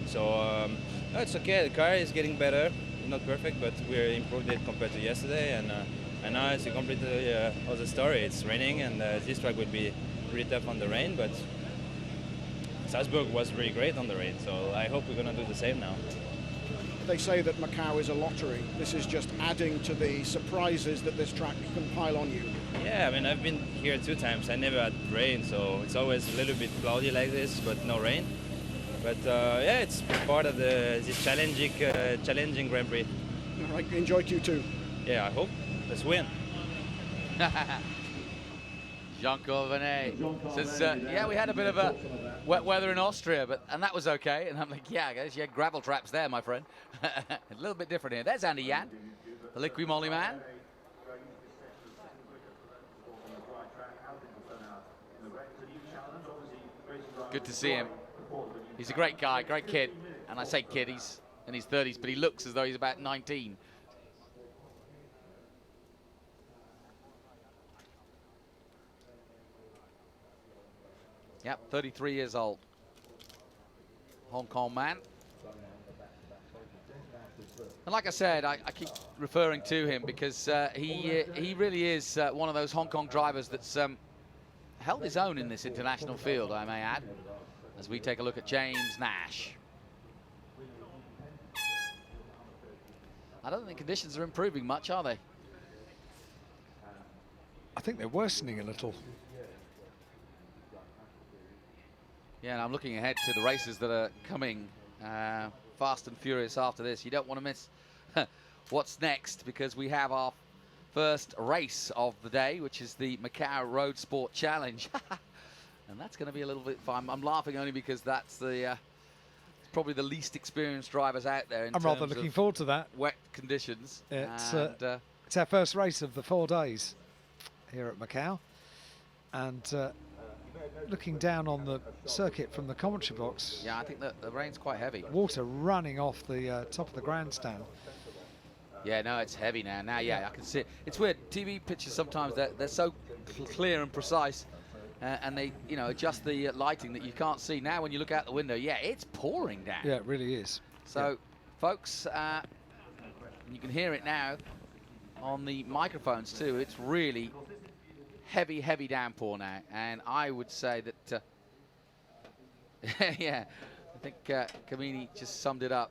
So no, it's okay. The car is getting better. Not perfect, but we improved it compared to yesterday, and now it's a completely other story. It's raining, and this track will be pretty tough on the rain, but Salzburg was really great on the rain, so I hope we're going to do the same now. They say that Macau is a lottery. This is just adding to the surprises that this track can pile on you. Yeah, I mean, I've been here 2 times. I never had rain, so it's always a little bit cloudy like this, but no rain. But yeah, it's part of this challenging Grand Prix. All right, enjoy Q2. Yeah, I hope. Let's win. Jean-Claude Vernet says, yeah, we had a bit of a wet weather in Austria, and that was okay. And I'm like, yeah, I guess you had gravel traps there, my friend. A little bit different here. There's Andy Yan, the Liqui Moly man. Good to see him. He's a great guy, great kid. And I say kid, he's in his 30s, but he looks as though he's about 19. Yep, 33 years old. Hong Kong man. And like I said, I keep referring to him because he really is one of those Hong Kong drivers that's held his own in this international field, I may add, as we take a look at James Nash. I don't think conditions are improving much, are they? I think they're worsening a little. Yeah, and I'm looking ahead to the races that are coming fast and furious after this. You don't want to miss what's next, because we have our first race of the day, which is the Macau Road Sport Challenge. And that's going to be a little bit fun. I'm laughing only because that's the probably the least experienced drivers out there. I'm rather looking forward to that. Wet conditions. It's our first race of the 4 days here at Macau. And looking down on the circuit from the commentary box. Yeah, I think that the rain's quite heavy. Water running off the top of the grandstand. Yeah, no, it's heavy now. Now, yeah, I can see it. It's weird. TV pictures sometimes they're so clear and precise, and they adjust the lighting that you can't see. Now, when you look out the window, yeah, it's pouring down. Yeah, it really is. So, yeah. Folks, you can hear it now on the microphones too. It's really heavy downpour now, and I would say that yeah, I think Kamini just summed it up.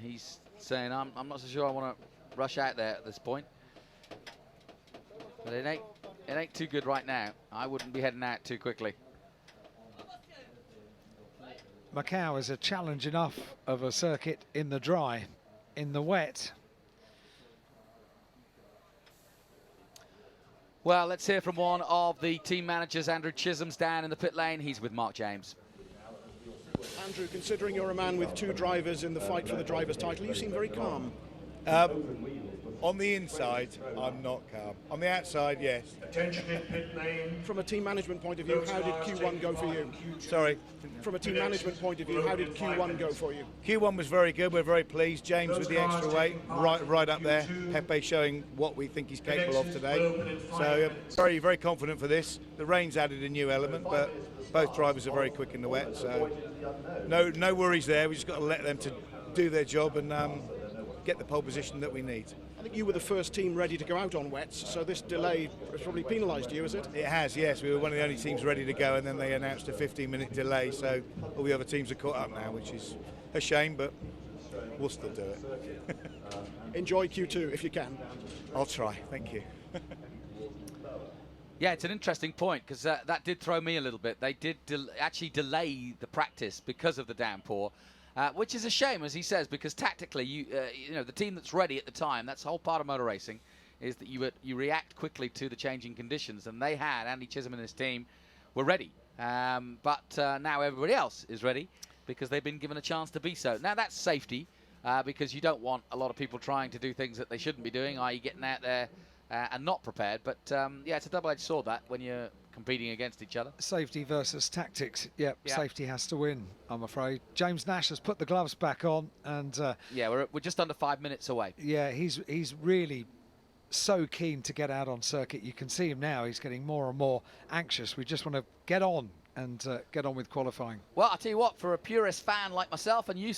He's saying I'm not so sure I want to rush out there at this point, but it ain't too good right now. I wouldn't be heading out too quickly. Macau is a challenge enough of a circuit in the dry. In the wet, Well, let's hear from one of the team managers. Andrew Chisholm's down in the pit lane. He's with Mark James. Andrew, considering you're a man with two drivers in the fight for the driver's title, you seem very calm. On the inside, I'm not calm. On the outside, yes. From a team management point of view, how did Q1 go for you? Sorry. From a team management point of view, how did Q1 go for you? Q1 was very good. We're very pleased. James with the extra weight, right up there. Pepe showing what we think he's capable of today. So very, very confident for this. The rain's added a new element, but both drivers are very quick in the wet. So no worries there. We just got to let them to do their job and get the pole position that we need. I think you were the first team ready to go out on wets, so this delay has probably penalised you, is it? It has, yes. We were one of the only teams ready to go, and then they announced a 15-minute delay, so all the other teams are caught up now, which is a shame, but we'll still do it. Enjoy Q2 if you can. I'll try, thank you. Yeah, it's an interesting point, because that did throw me a little bit. They did actually delay the practice because of the downpour. Which is a shame, as he says, because tactically, you know, the team that's ready at the time, that's the whole part of motor racing, is that you react quickly to the changing conditions, and they had, Andy Chisholm and his team were ready. But now everybody else is ready because they've been given a chance to be so. Now that's safety, because you don't want a lot of people trying to do things that they shouldn't be doing, i.e. getting out there and not prepared. But yeah, it's a double-edged sword, that, when you're competing against each other. Safety versus tactics. Yep, Yeah. Safety has to win, I'm afraid. James Nash has put the gloves back on, and Yeah, we're just under 5 minutes away. yeah, he's really so keen to get out on circuit. You can see him now. He's getting more and more anxious. We just want to get on and get on with qualifying. Well, I'll tell you what, for a purist fan like myself and you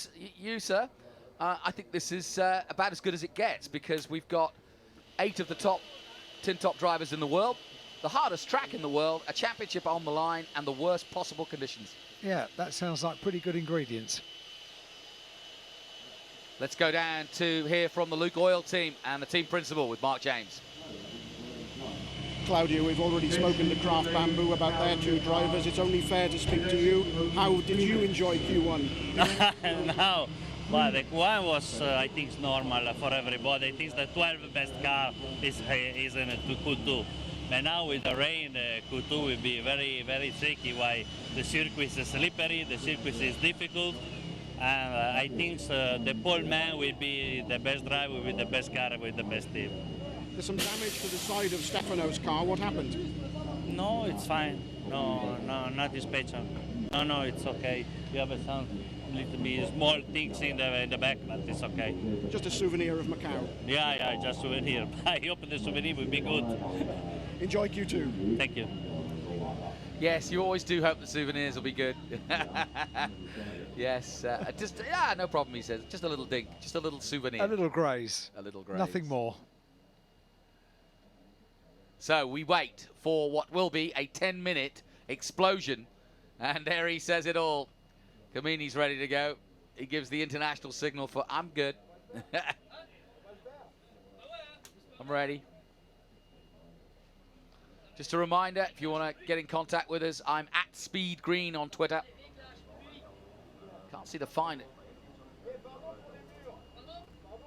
sir, I think this is about as good as it gets, because we've got 8 of the top tin top drivers in the world, the hardest track in the world, a championship on the line, and the worst possible conditions. Yeah, that sounds like pretty good ingredients. Let's go down to hear from the Luke Oil team and the team principal with Mark James. Claudio, we've already spoken to Craft Bamboo about their two drivers. It's only fair to speak to you. How did you enjoy Q1? No, but the Q1 was, I think, normal for everybody. I think the 12th best car is in Q2. But now with the rain, Q2 will be very, very tricky. Why the circuit is slippery, the circuit is difficult, and I think the pole man will be the best driver with the best car with the best team. There's some damage to the side of Stefano's car. What happened? No, it's fine. No, nothing special. No, it's okay. We have some little bit small things in the back, but it's okay. Just a souvenir of Macau. Yeah, just souvenir. I hope the souvenir will be good. Enjoy Q2. Thank you. Yes, you always do hope the souvenirs will be good. Yes, no problem, he says. Just a little dink, just a little souvenir. A little graze. A little graze. Nothing more. So we wait for what will be a 10-minute explosion. And there he says it all. Kamini's ready to go. He gives the international signal for I'm good. I'm ready. Just a reminder, if you want to get in contact with us, I'm at Speed Green on Twitter. Can't see the find it.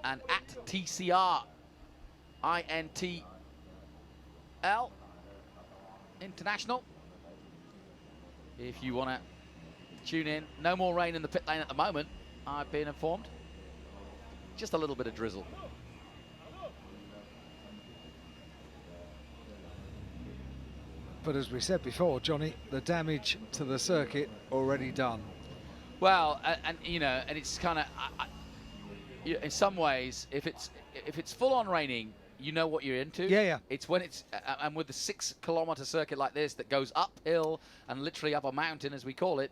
And at TCR INTL International. If you want to tune in. No more rain in the pit lane at the moment, I've been informed. Just a little bit of drizzle. But as we said before, Johnny, the damage to the circuit already done. Well, and you know, and it's kind of, in some ways, if it's full on raining, you know what you're into. Yeah. It's when it's, and with the 6-kilometer circuit like this that goes uphill and literally up a mountain, as we call it,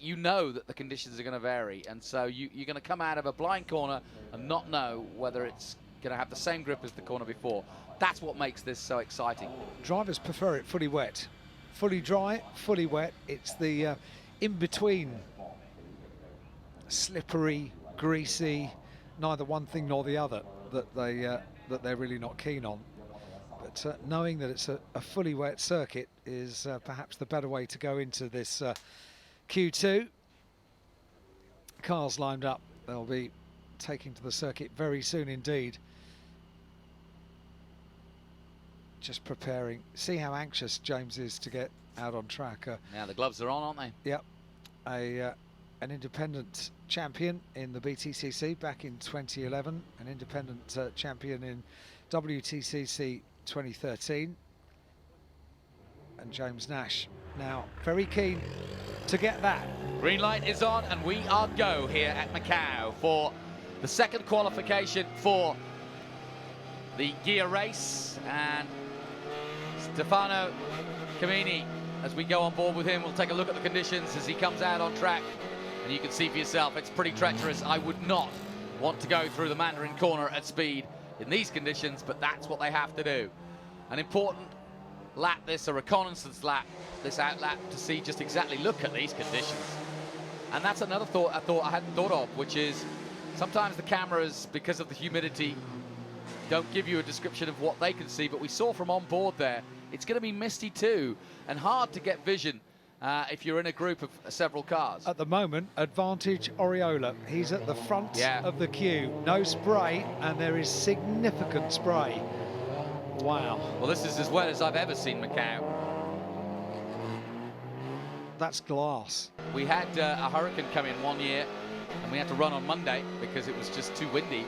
you know that the conditions are going to vary, and so you're going to come out of a blind corner and not know whether it's going to have the same grip as the corner before. That's what makes this so exciting. Drivers prefer it fully wet. Fully dry, fully wet. It's the in-between, slippery, greasy, neither one thing nor the other that they're really not keen on. But knowing that it's a fully wet circuit is perhaps the better way to go into this Q2. Cars lined up. They'll be taking to the circuit very soon indeed. just preparing. See how anxious James is to get out on track. Now the gloves are on, aren't they? Yep. An independent champion in the BTCC back in 2011, an independent champion in WTCC 2013, and James Nash now very keen to get that. Green light is on, and we are go here at Macau for the second qualification for the gear race. And Stefano Camini, as we go on board with him, we'll take a look at the conditions as he comes out on track. And you can see for yourself, it's pretty treacherous. I would not want to go through the Mandarin corner at speed in these conditions, but that's what they have to do. An important lap, this, a reconnaissance lap, this out lap, to see just exactly look at these conditions. And that's another thought I hadn't thought of, which is sometimes the cameras, because of the humidity, don't give you a description of what they can see, but we saw from on board there, it's going to be misty too, and hard to get vision if you're in a group of several cars. At the moment, advantage Oriola. He's at the front of the queue. No spray, and there is significant spray. Wow. Well, this is as wet as I've ever seen Macau. That's glass. We had a hurricane come in one year, and we had to run on Monday because it was just too windy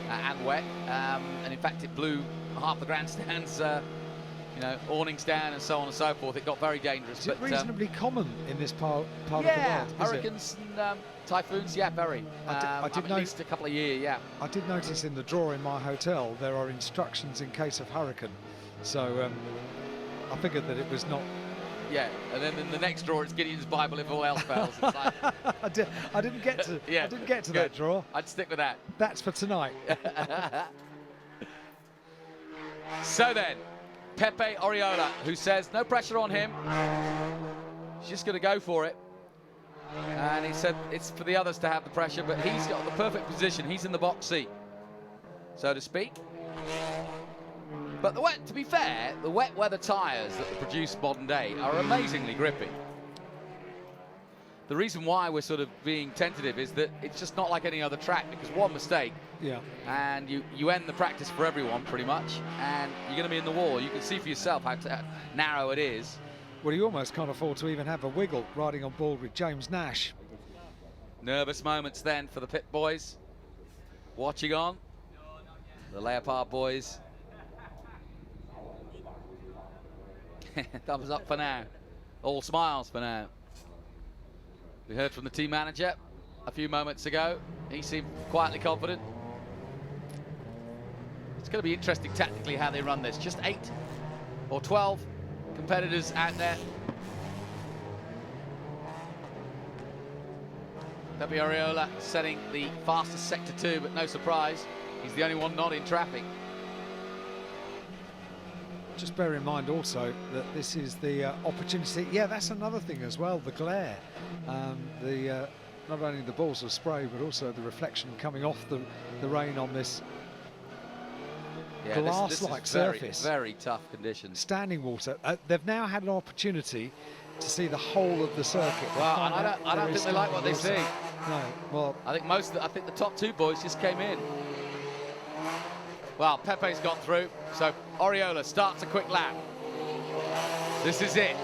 and wet. And in fact, it blew half the grandstands, you know, awnings down and so on and so forth. It got very dangerous. Is it reasonably common in this part of the world? Yeah, hurricanes and typhoons, yeah, very. I did at least a couple of years, yeah. I did notice in the drawer in my hotel there are instructions in case of hurricane. So I figured that it was not. Yeah, and then in the next drawer it's Gideon's Bible if all else fails. It's like, I didn't get to. yeah, I didn't get to good. that drawer. I'd stick with that. That's for tonight. So then, Pepe Oriola, who says no pressure on him. He's just going to go for it. And he said it's for the others to have the pressure, but he's got the perfect position. He's in the box seat, so to speak. But to be fair, the wet weather tyres that produce modern day are amazingly grippy. The reason why we're sort of being tentative is that it's just not like any other track, because one mistake, and you end the practice for everyone pretty much, and you're going to be in the wall. You can see for yourself how narrow it is. Well, you almost can't afford to even have a wiggle riding on board with James Nash. Nervous moments then for the pit boys. Watching on. The Leopard boys. Thumbs up for now. All smiles for now. We heard from the team manager a few moments ago. He seemed quietly confident. It's going to be interesting tactically how they run this. Just 8 or 12 competitors out there. Pepe Oriola setting the fastest sector 2, but no surprise, he's the only one not in traffic. Just bear in mind also that this is the opportunity. Yeah, that's another thing as well, the glare. Not only the balls of spray, but also the reflection coming off the rain on this glass-like surface. Very tough conditions. Standing water. They've now had an opportunity to see the whole of the circuit. Well, I don't think they like what they see. No, well, I think the top 2 boys just came in. Well, Pepe's got through, so Oriola starts a quick lap. This is it.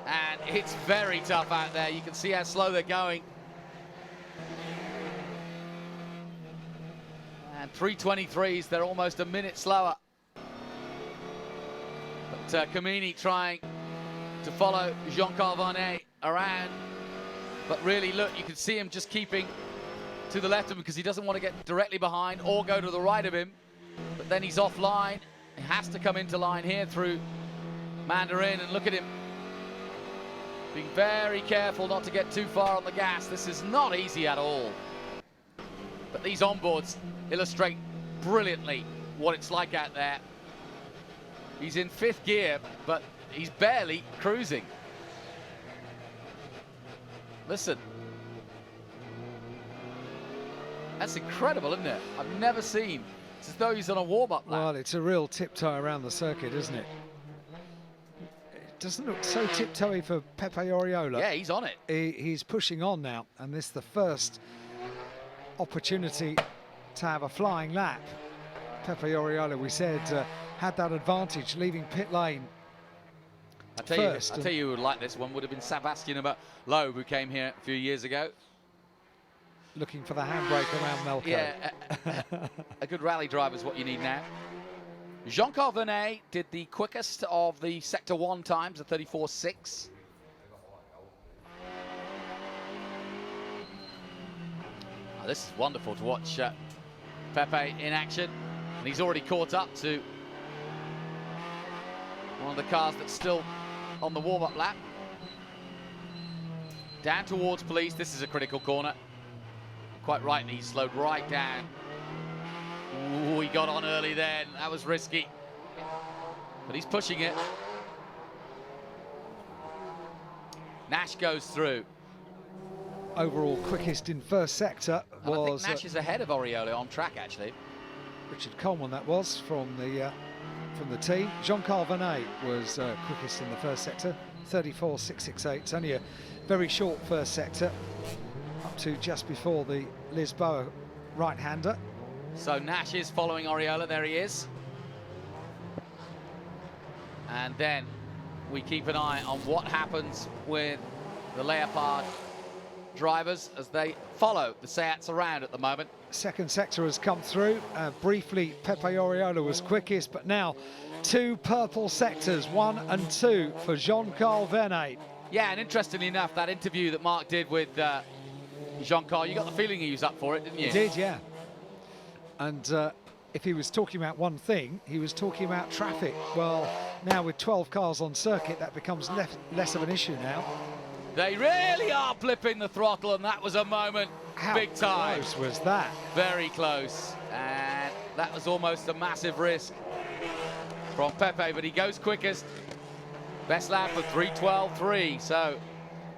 And it's very tough out there. You can see how slow they're going. And 3:23s, they're almost a minute slower. But Camini trying to follow Jean-Carl Varnet around. But really, look, you can see him just keeping to the left of him because he doesn't want to get directly behind or go to the right of him. But then he's offline. He has to come into line here through Mandarin, and look at him being very careful not to get too far on the gas. This is not easy at all. But these onboards illustrate brilliantly what it's like out there. He's in 5th gear, but he's barely cruising. Listen. That's incredible, isn't it? I've never seen. It's as though he's on a warm-up lap. Well, it's a real tiptoe around the circuit, isn't it? It doesn't look so tiptoey for Pepe Oriola. Yeah, he's on it. He's pushing on now, and this is the first opportunity to have a flying lap. Pepe Oriola, we said, had that advantage, leaving pit lane I tell you who would like this one would have been Sebastian Loeb, who came here a few years ago. Looking for the handbrake around Melco. Yeah, a good rally driver is what you need now. Jean-Carl Vernet did the quickest of the Sector 1 times, a 34.6. Oh, this is wonderful to watch Pepe in action. And he's already caught up to one of the cars that's still on the warm-up lap. Down towards police. This is a critical corner. Quite rightly, he slowed right down. Ooh, he got on early then. That was risky. But he's pushing it. Nash goes through. Overall quickest in first sector was... I think Nash is ahead of Oriola on track, actually. Richard Coleman, that was, from the team. Jean-Carl Vernet was quickest in the first sector, 34.668. It's only a very short first sector, up to just before the Lisboa right-hander. So Nash is following Oriola, there he is. And then we keep an eye on what happens with the Leopard drivers as they follow the Seats around at the moment. Second sector has come through. Briefly, Pepe Oriola was quickest, but now two purple sectors, 1 and 2 for Jean-Carl Vernet. Yeah, and interestingly enough, that interview that Mark did with Jean-Carl, you got the feeling he was up for it, didn't you? He did, yeah. And if he was talking about one thing, he was talking about traffic. Well, now with 12 cars on circuit, that becomes less of an issue now. They really are blipping the throttle, and that was a moment big time. How close was that? Very close, and that was almost a massive risk from Pepe, but he goes quickest. Best lap of 3:12.3, so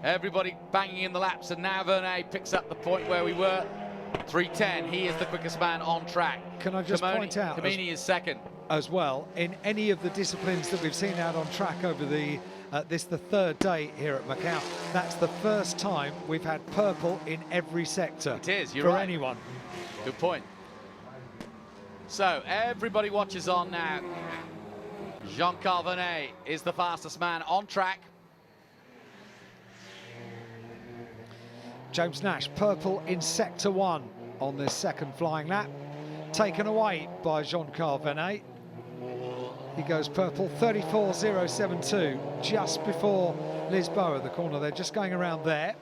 everybody banging in the laps, and now Vernet picks up the point where we were. 3:10, he is the quickest man on track. Can I just point out, Kamini is second. As well, in any of the disciplines that we've seen out on track over the the third day here at Macau, that's the first time we've had purple in every sector. It is, you're for right. anyone. Good point. So everybody watches on now. Jean-Carl Vernet is the fastest man on track. James Nash, purple in sector 1 on this second flying lap. Taken away by Jean-Carl Vernet. He goes purple, 34.072, just before Lisboa, the corner. They're just going around there.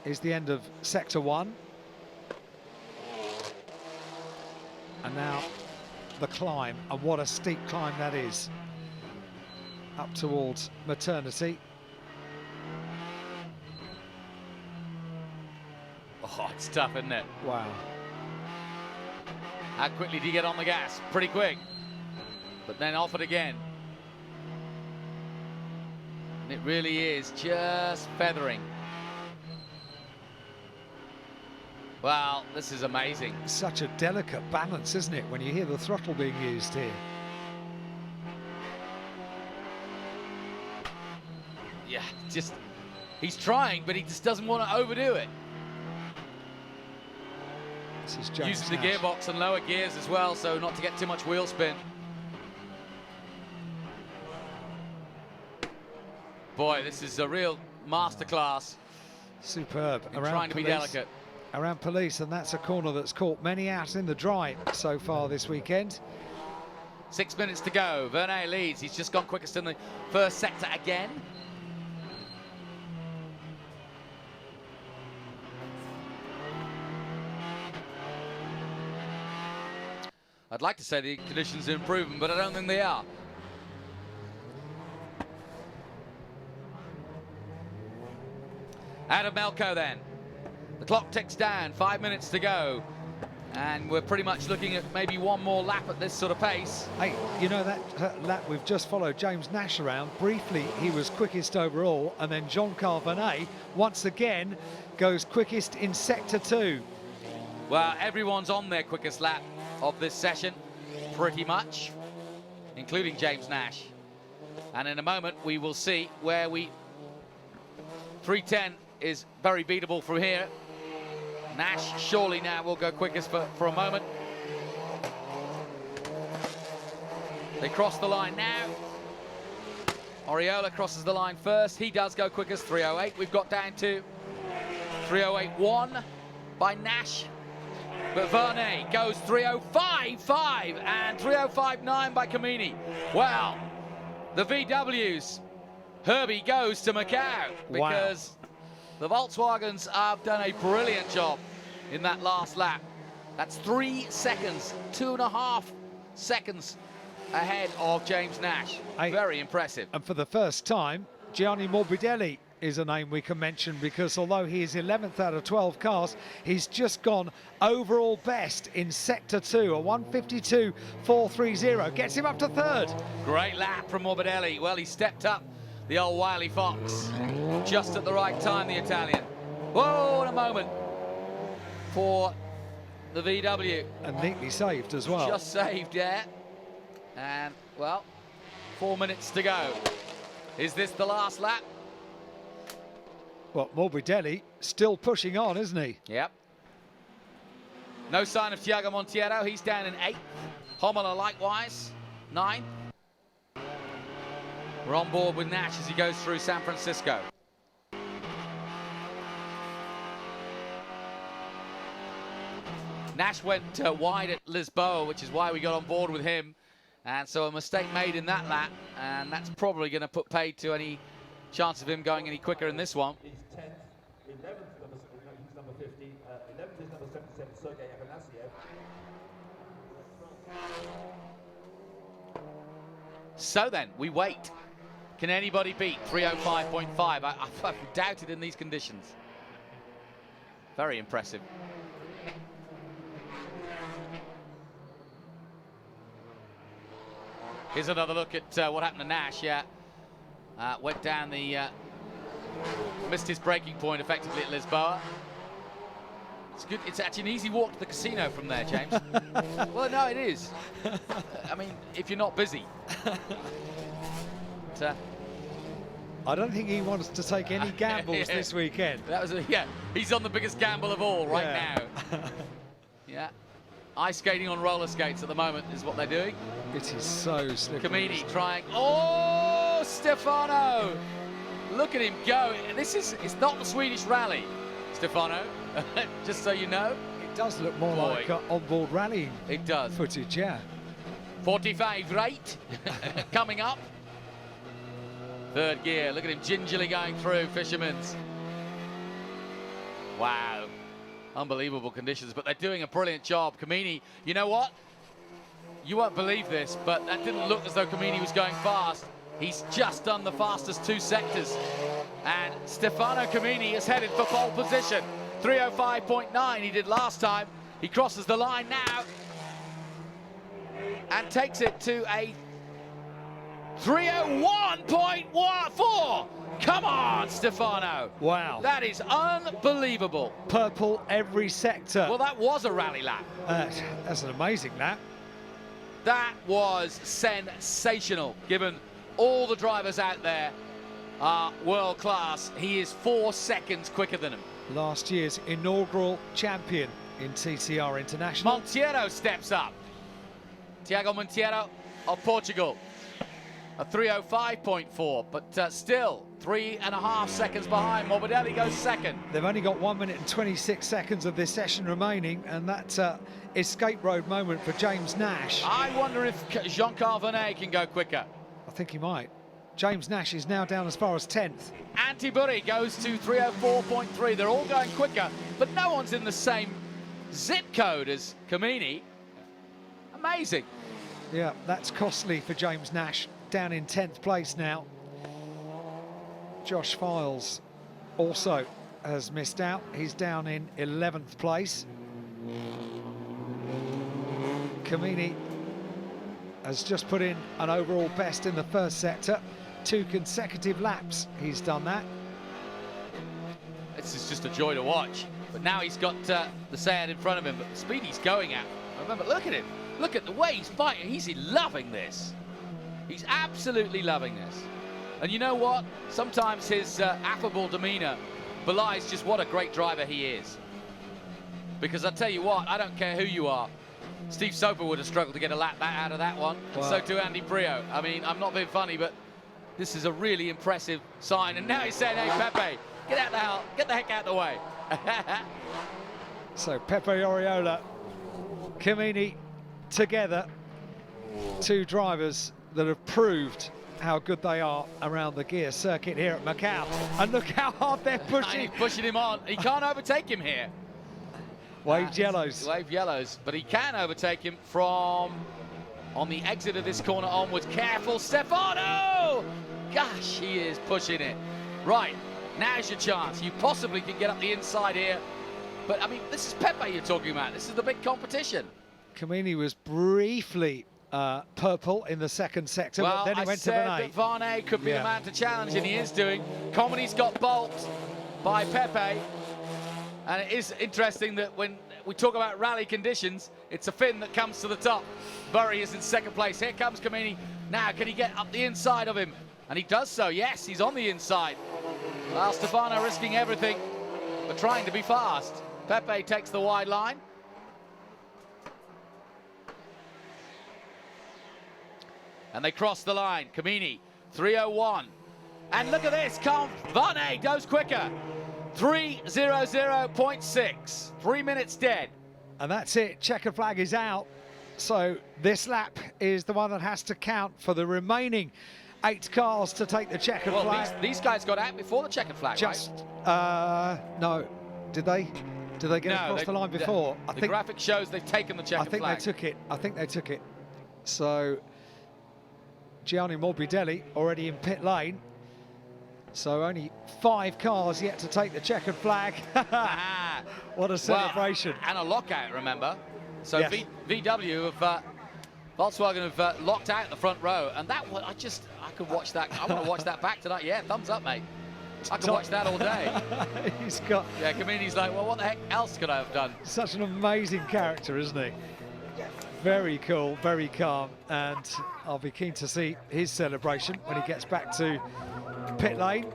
Is the end of sector 1. And now the climb, and what a steep climb that is. Up towards maternity. Oh, it's tough, isn't it? Wow. How quickly do you get on the gas? Pretty quick. But then off it again. And it really is just feathering. Well, this is amazing. Such a delicate balance, isn't it, when you hear the throttle being used here? Yeah, just, he's trying, but he just doesn't want to overdo it. This is James Using the Nash. gearbox and lower gears as well, so not to get too much wheel spin. Boy, this is a real masterclass. Superb. Trying to be delicate. Around police, and that's a corner that's caught many out in the dry so far this weekend. 6 minutes to go. Vernet leads. He's just gone quickest in the first sector again. I'd like to say the conditions are improving, but I don't think they are. Out of Melco then. The clock ticks down, 5 minutes to go. And we're pretty much looking at maybe one more lap at this sort of pace. Hey, you know that lap we've just followed James Nash around. Briefly, he was quickest overall, and then Jean-Carl Vernet, once again, goes quickest in Sector 2. Well, everyone's on their quickest lap of this session, pretty much, including James Nash. And in a moment, we will see where we... 3:10 is very beatable from here. Nash surely now will go quickest for a moment. They cross the line now. Oriola crosses the line first. He does go quickest, 3:08. We've got down to 3:08.1 by Nash. But Vernet goes 3:05.5 and 3:05.9 by Camini. Well, the VWs, Herbie goes to Macau because the Volkswagens have done a brilliant job in that last lap. That's 3 seconds, 2.5 seconds ahead of James Nash. Very impressive. And for the first time, Gianni Morbidelli is a name we can mention, because although he is 11th out of 12 cars, he's just gone overall best in Sector 2, a 1:52.430. Gets him up to third. Great lap from Morbidelli. Well, he stepped up the old wily fox just at the right time, the Italian. Whoa, what a moment for the VW. And neatly saved as well. Just saved, yeah. And, well, 4 minutes to go. Is this the last lap? Well, Morbidelli still pushing on, isn't he? Yep. No sign of Thiago Monteiro. He's down in 8th. Homola likewise, 9th. We're on board with Nash as he goes through San Francisco. Nash went wide at Lisboa, which is why we got on board with him. And so a mistake made in that lap, and that's probably going to put paid to any chance of him going any quicker in this one. He's 10th, 11th is number 50, 11th is number 77, Sergei Afanasiev. So then, we wait. Can anybody beat 3:05.5? I've doubted in these conditions. Very impressive. Here's another look at what happened to Nash. Yeah, went down the, missed his braking point effectively at Lisboa. It's good. It's actually an easy walk to the casino from there, James. Well, no, it is. I mean, if you're not busy. But, I don't think he wants to take any gambles this weekend. That was he's on the biggest gamble of all right now. Yeah. Ice skating on roller skates at the moment is what they're doing. It is so slippery. Camini trying. Oh, Stefano! Look at him go. It's not the Swedish rally, Stefano. Just so you know. It does look more like onboard rallying. It does. Footage, yeah. 45 rate coming up. Third gear. Look at him gingerly going through Fisherman's. Wow. Unbelievable conditions, but they're doing a brilliant job. Camini, you know what? You won't believe this, but that didn't look as though Camini was going fast. He's just done the fastest 2 sectors. And Stefano Camini is headed for pole position. 3:05.9 he did last time. He crosses the line now and takes it to a 3:01.4. Come on, Stefano. Wow. That is unbelievable. Purple every sector. Well, that was a rally lap. That's an amazing lap. That was sensational, given all the drivers out there are world class. He is 4 seconds quicker than him. Last year's inaugural champion in TCR International. Monteiro steps up. Thiago Monteiro of Portugal. A 3:05.4, but still 3.5 seconds behind. Morbidelli goes second. They've only got 1 minute and 26 seconds of this session remaining, and that escape road moment for James Nash. I wonder if Jean-Carl Vernet can go quicker. I think he might. James Nash is now down as far as 10th. Antibury goes to 3:04.3. They're all going quicker, but no one's in the same zip code as Camini. Amazing. Yeah, that's costly for James Nash. Down in 10th place now. Josh Files also has missed out. He's down in 11th place. Camini has just put in an overall best in the first sector. 2 consecutive laps he's done that. This is just a joy to watch. But now he's got the Seat in front of him, but the speed he's going at. Remember, look at him. Look at the way he's fighting. He's loving this. He's absolutely loving this. And you know what? Sometimes his affable demeanor belies just what a great driver he is. Because I tell you what, I don't care who you are. Steve Soper would have struggled to get a lap out of that one, and so too Andy Brio. I mean, I'm not being funny, but this is a really impressive sign. And now he's saying, hey, Pepe, get the heck out of the way. So Pepe Oriola, Camini together, two drivers that have proved how good they are around the gear circuit here at Macau. And look how hard they're pushing. And he's pushing him on. He can't overtake him here. Waved yellows. Waved yellows, but he can overtake him from on the exit of this corner onwards. Careful, Stefano! Gosh, he is pushing it. Right, now's your chance. You possibly can get up the inside here. But, I mean, this is Pepe you're talking about. This is the big competition. Camini was briefly purple in the second sector, well, but then he went to Varney. That Varney could be the man to challenge, and he is doing. Comini's got bulked by Pepe. And it is interesting that when we talk about rally conditions, it's a Finn that comes to the top. Burry is in second place. Here comes Camini. Now, can he get up the inside of him? And he does so, yes, he's on the inside. Well, Stefano risking everything, but trying to be fast. Pepe takes the wide line. And they cross the line. Camini, 3:01. And look at this, Varney goes quicker. 3:00.6, 3 minutes dead. And that's it, checkered flag is out. So this lap is the one that has to count for the remaining 8 cars to take the checkered flag. These guys got out before the checkered flag, right? No, did they? Did they get across the line before? I think the graphic shows they've taken the checkered flag. I think they took it. So Gianni Morbidelli already in pit lane. So only 5 cars yet to take the checkered flag. What a celebration. Well, and a lockout, remember? So yes. VW have, Volkswagen have locked out the front row. And that one, I could watch that. I want to watch that back tonight. Yeah, thumbs up, mate. I could watch that all day. He's got... Yeah, Camini's like, well, what the heck else could I have done? Such an amazing character, isn't he? Very cool, very calm. And I'll be keen to see his celebration when he gets back to pit lane.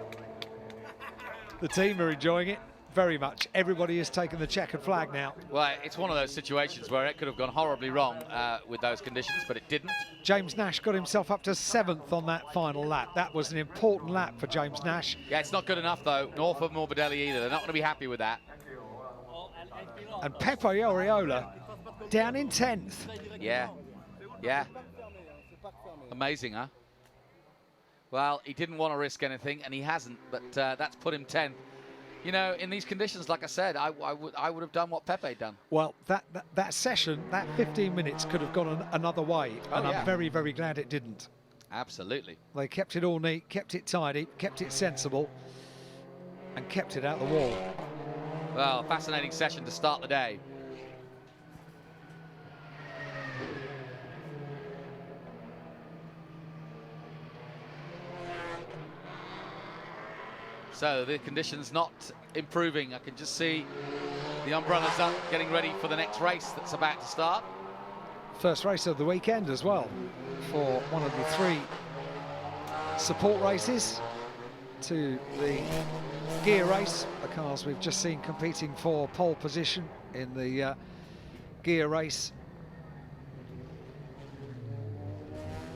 The team are enjoying it very much. Everybody has taken the checkered flag now. Well, it's one of those situations where it could have gone horribly wrong with those conditions, but it didn't. James Nash got himself up to 7th on that final lap. That was an important lap for James Nash. Yeah, it's not good enough, though, nor for Morbidelli either. They're not going to be happy with that. And Pepe Oriola down in 10th. Yeah. Amazing, huh? Well, he didn't want to risk anything, and he hasn't, but that's put him 10th. You know, in these conditions, like I said, I would have done what Pepe done. Well, that session, that 15 minutes could have gone another way, and I'm very, very glad it didn't. Absolutely. They kept it all neat, kept it tidy, kept it sensible, and kept it out the wall. Well, fascinating session to start the day. So the conditions not improving. I can just see the umbrellas up, getting ready for the next race that's about to start. First race of the weekend as well for one of the 3 support races to the gear race. The cars we've just seen competing for pole position in the gear race.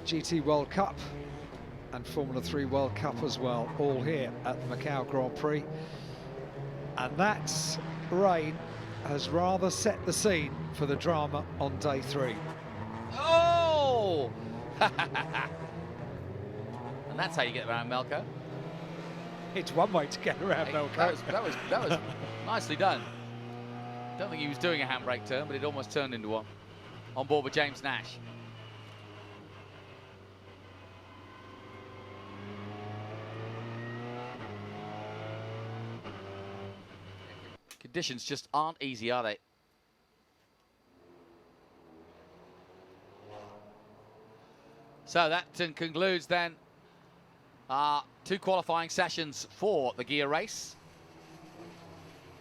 GT World Cup and Formula 3 World Cup as well, all here at the Macau Grand Prix. And that rain has rather set the scene for the drama on day 3. Oh! And that's how you get around Melko. It's one way to get around Melko. That was nicely done. Don't think he was doing a handbrake turn, but it almost turned into one. On board with James Nash. Conditions just aren't easy, are they? So that concludes then our 2 qualifying sessions for the gear race.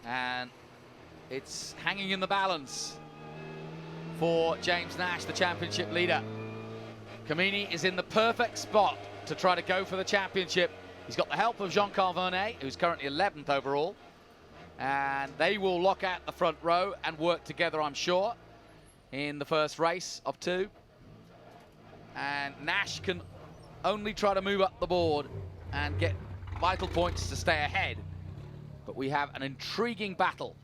And it's hanging in the balance for James Nash, the championship leader. Camini is in the perfect spot to try to go for the championship. He's got the help of Jean-Carl Vernet, who's currently 11th overall. And they will lock out the front row and work together, I'm sure. in the first race of 2. And Nash can only try to move up the board and get vital points to stay ahead. But we have an intriguing battle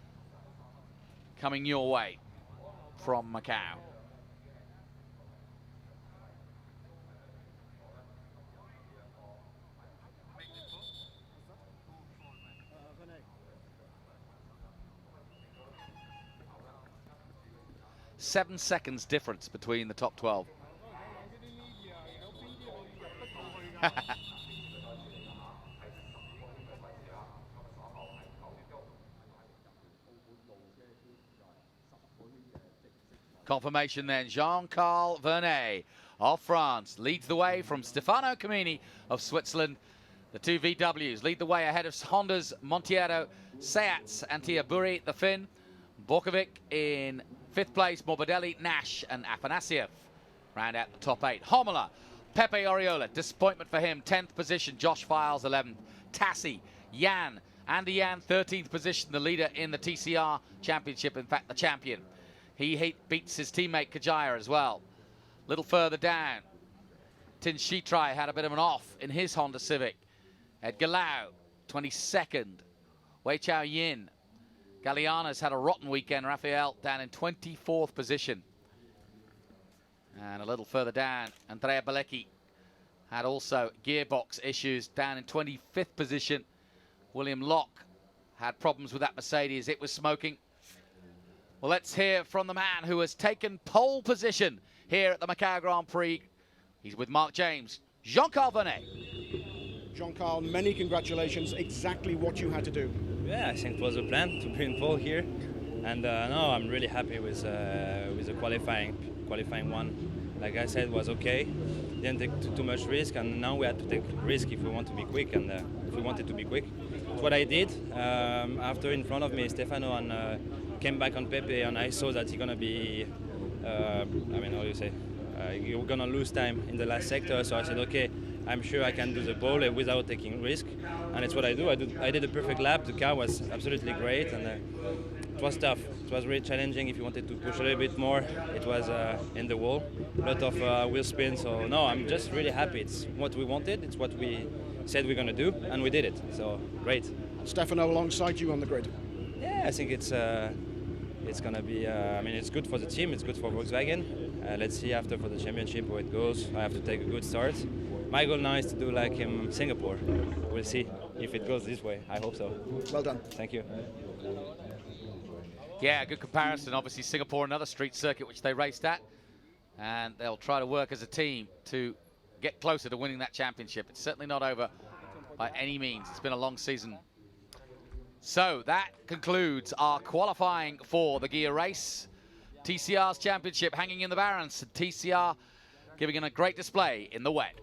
coming your way from Macau. Seven seconds difference between the top 12. Confirmation then, Jean-Carl Vernet of France leads the way from Stefano Camini of Switzerland. The 2 VWs lead the way ahead of Honda's Monteiro, Seat's Antia Buri, the Finn, Borkovic in 5th place, Morbidelli, Nash and Afanasiev round out the top 8. Homola, Pepe Oriola, disappointment for him, 10th position, Josh Files 11th, Tassi, Jan, Andy Jan 13th position, the leader in the TCR championship, in fact the champion. He beats his teammate Kajaya as well. Little further down, Tin Shitrai had a bit of an off in his Honda Civic. Edgar Lau, 22nd. Wei Chao Yin. Galeana's had a rotten weekend. Rafael down in 24th position. And a little further down, Andrea Balecki had also gearbox issues, down in 25th position. William Locke had problems with that Mercedes. It was smoking. Well, let's hear from the man who has taken pole position here at the Macau Grand Prix. He's with Mark James, Jean-Carl Vernet. Jean-Carl, many congratulations. Exactly what you had to do. Yeah, I think it was a plan to be in pole here, and no, I'm really happy with the qualifying one. Like I said, was okay. Didn't take too much risk, and now we had to take risk if we want to be quick, and if we wanted to be quick. That's what I did. After in front of me, Stefano and came back on Pepe, and I saw that he's gonna be, I mean, how do you say? You're gonna lose time in the last sector, so I said, okay, I'm sure I can do the pole without taking risk, and it's what I do. I did a perfect lap. The car was absolutely great, and it was tough. It was really challenging. If you wanted to push a little bit more, it was in the wall. A lot of wheel spin. So no, I'm just really happy. It's what we wanted. It's what we said we're gonna do, and we did it. So great. Stefano alongside you on the grid. Yeah, I think it's gonna be. I mean, it's good for the team. It's good for Volkswagen. Let's see after for the championship where it goes. I have to take a good start. My goal now is to do like in Singapore. We'll see if it goes this way. I hope so. Well done. Thank you. Yeah, good comparison. Obviously, Singapore, another street circuit which they raced at. And they'll try to work as a team to get closer to winning that championship. It's certainly not over by any means. It's been a long season. So that concludes our qualifying for the gear race. TCR's championship hanging in the balance. TCR giving in a great display in the wet.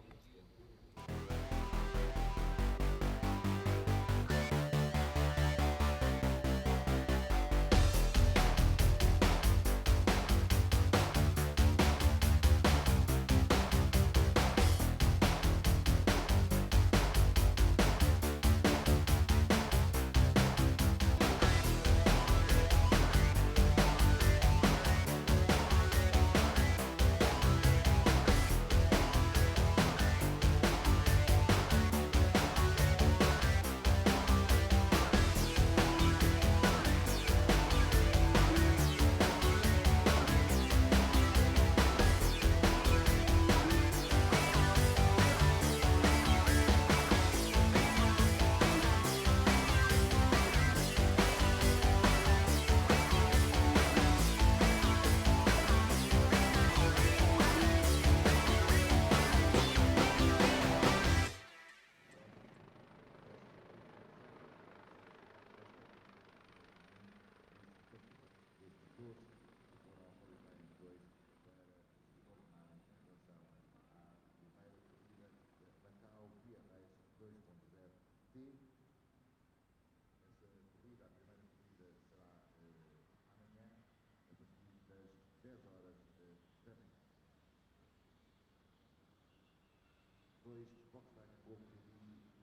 Volkswagen Golf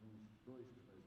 nos dois primeiros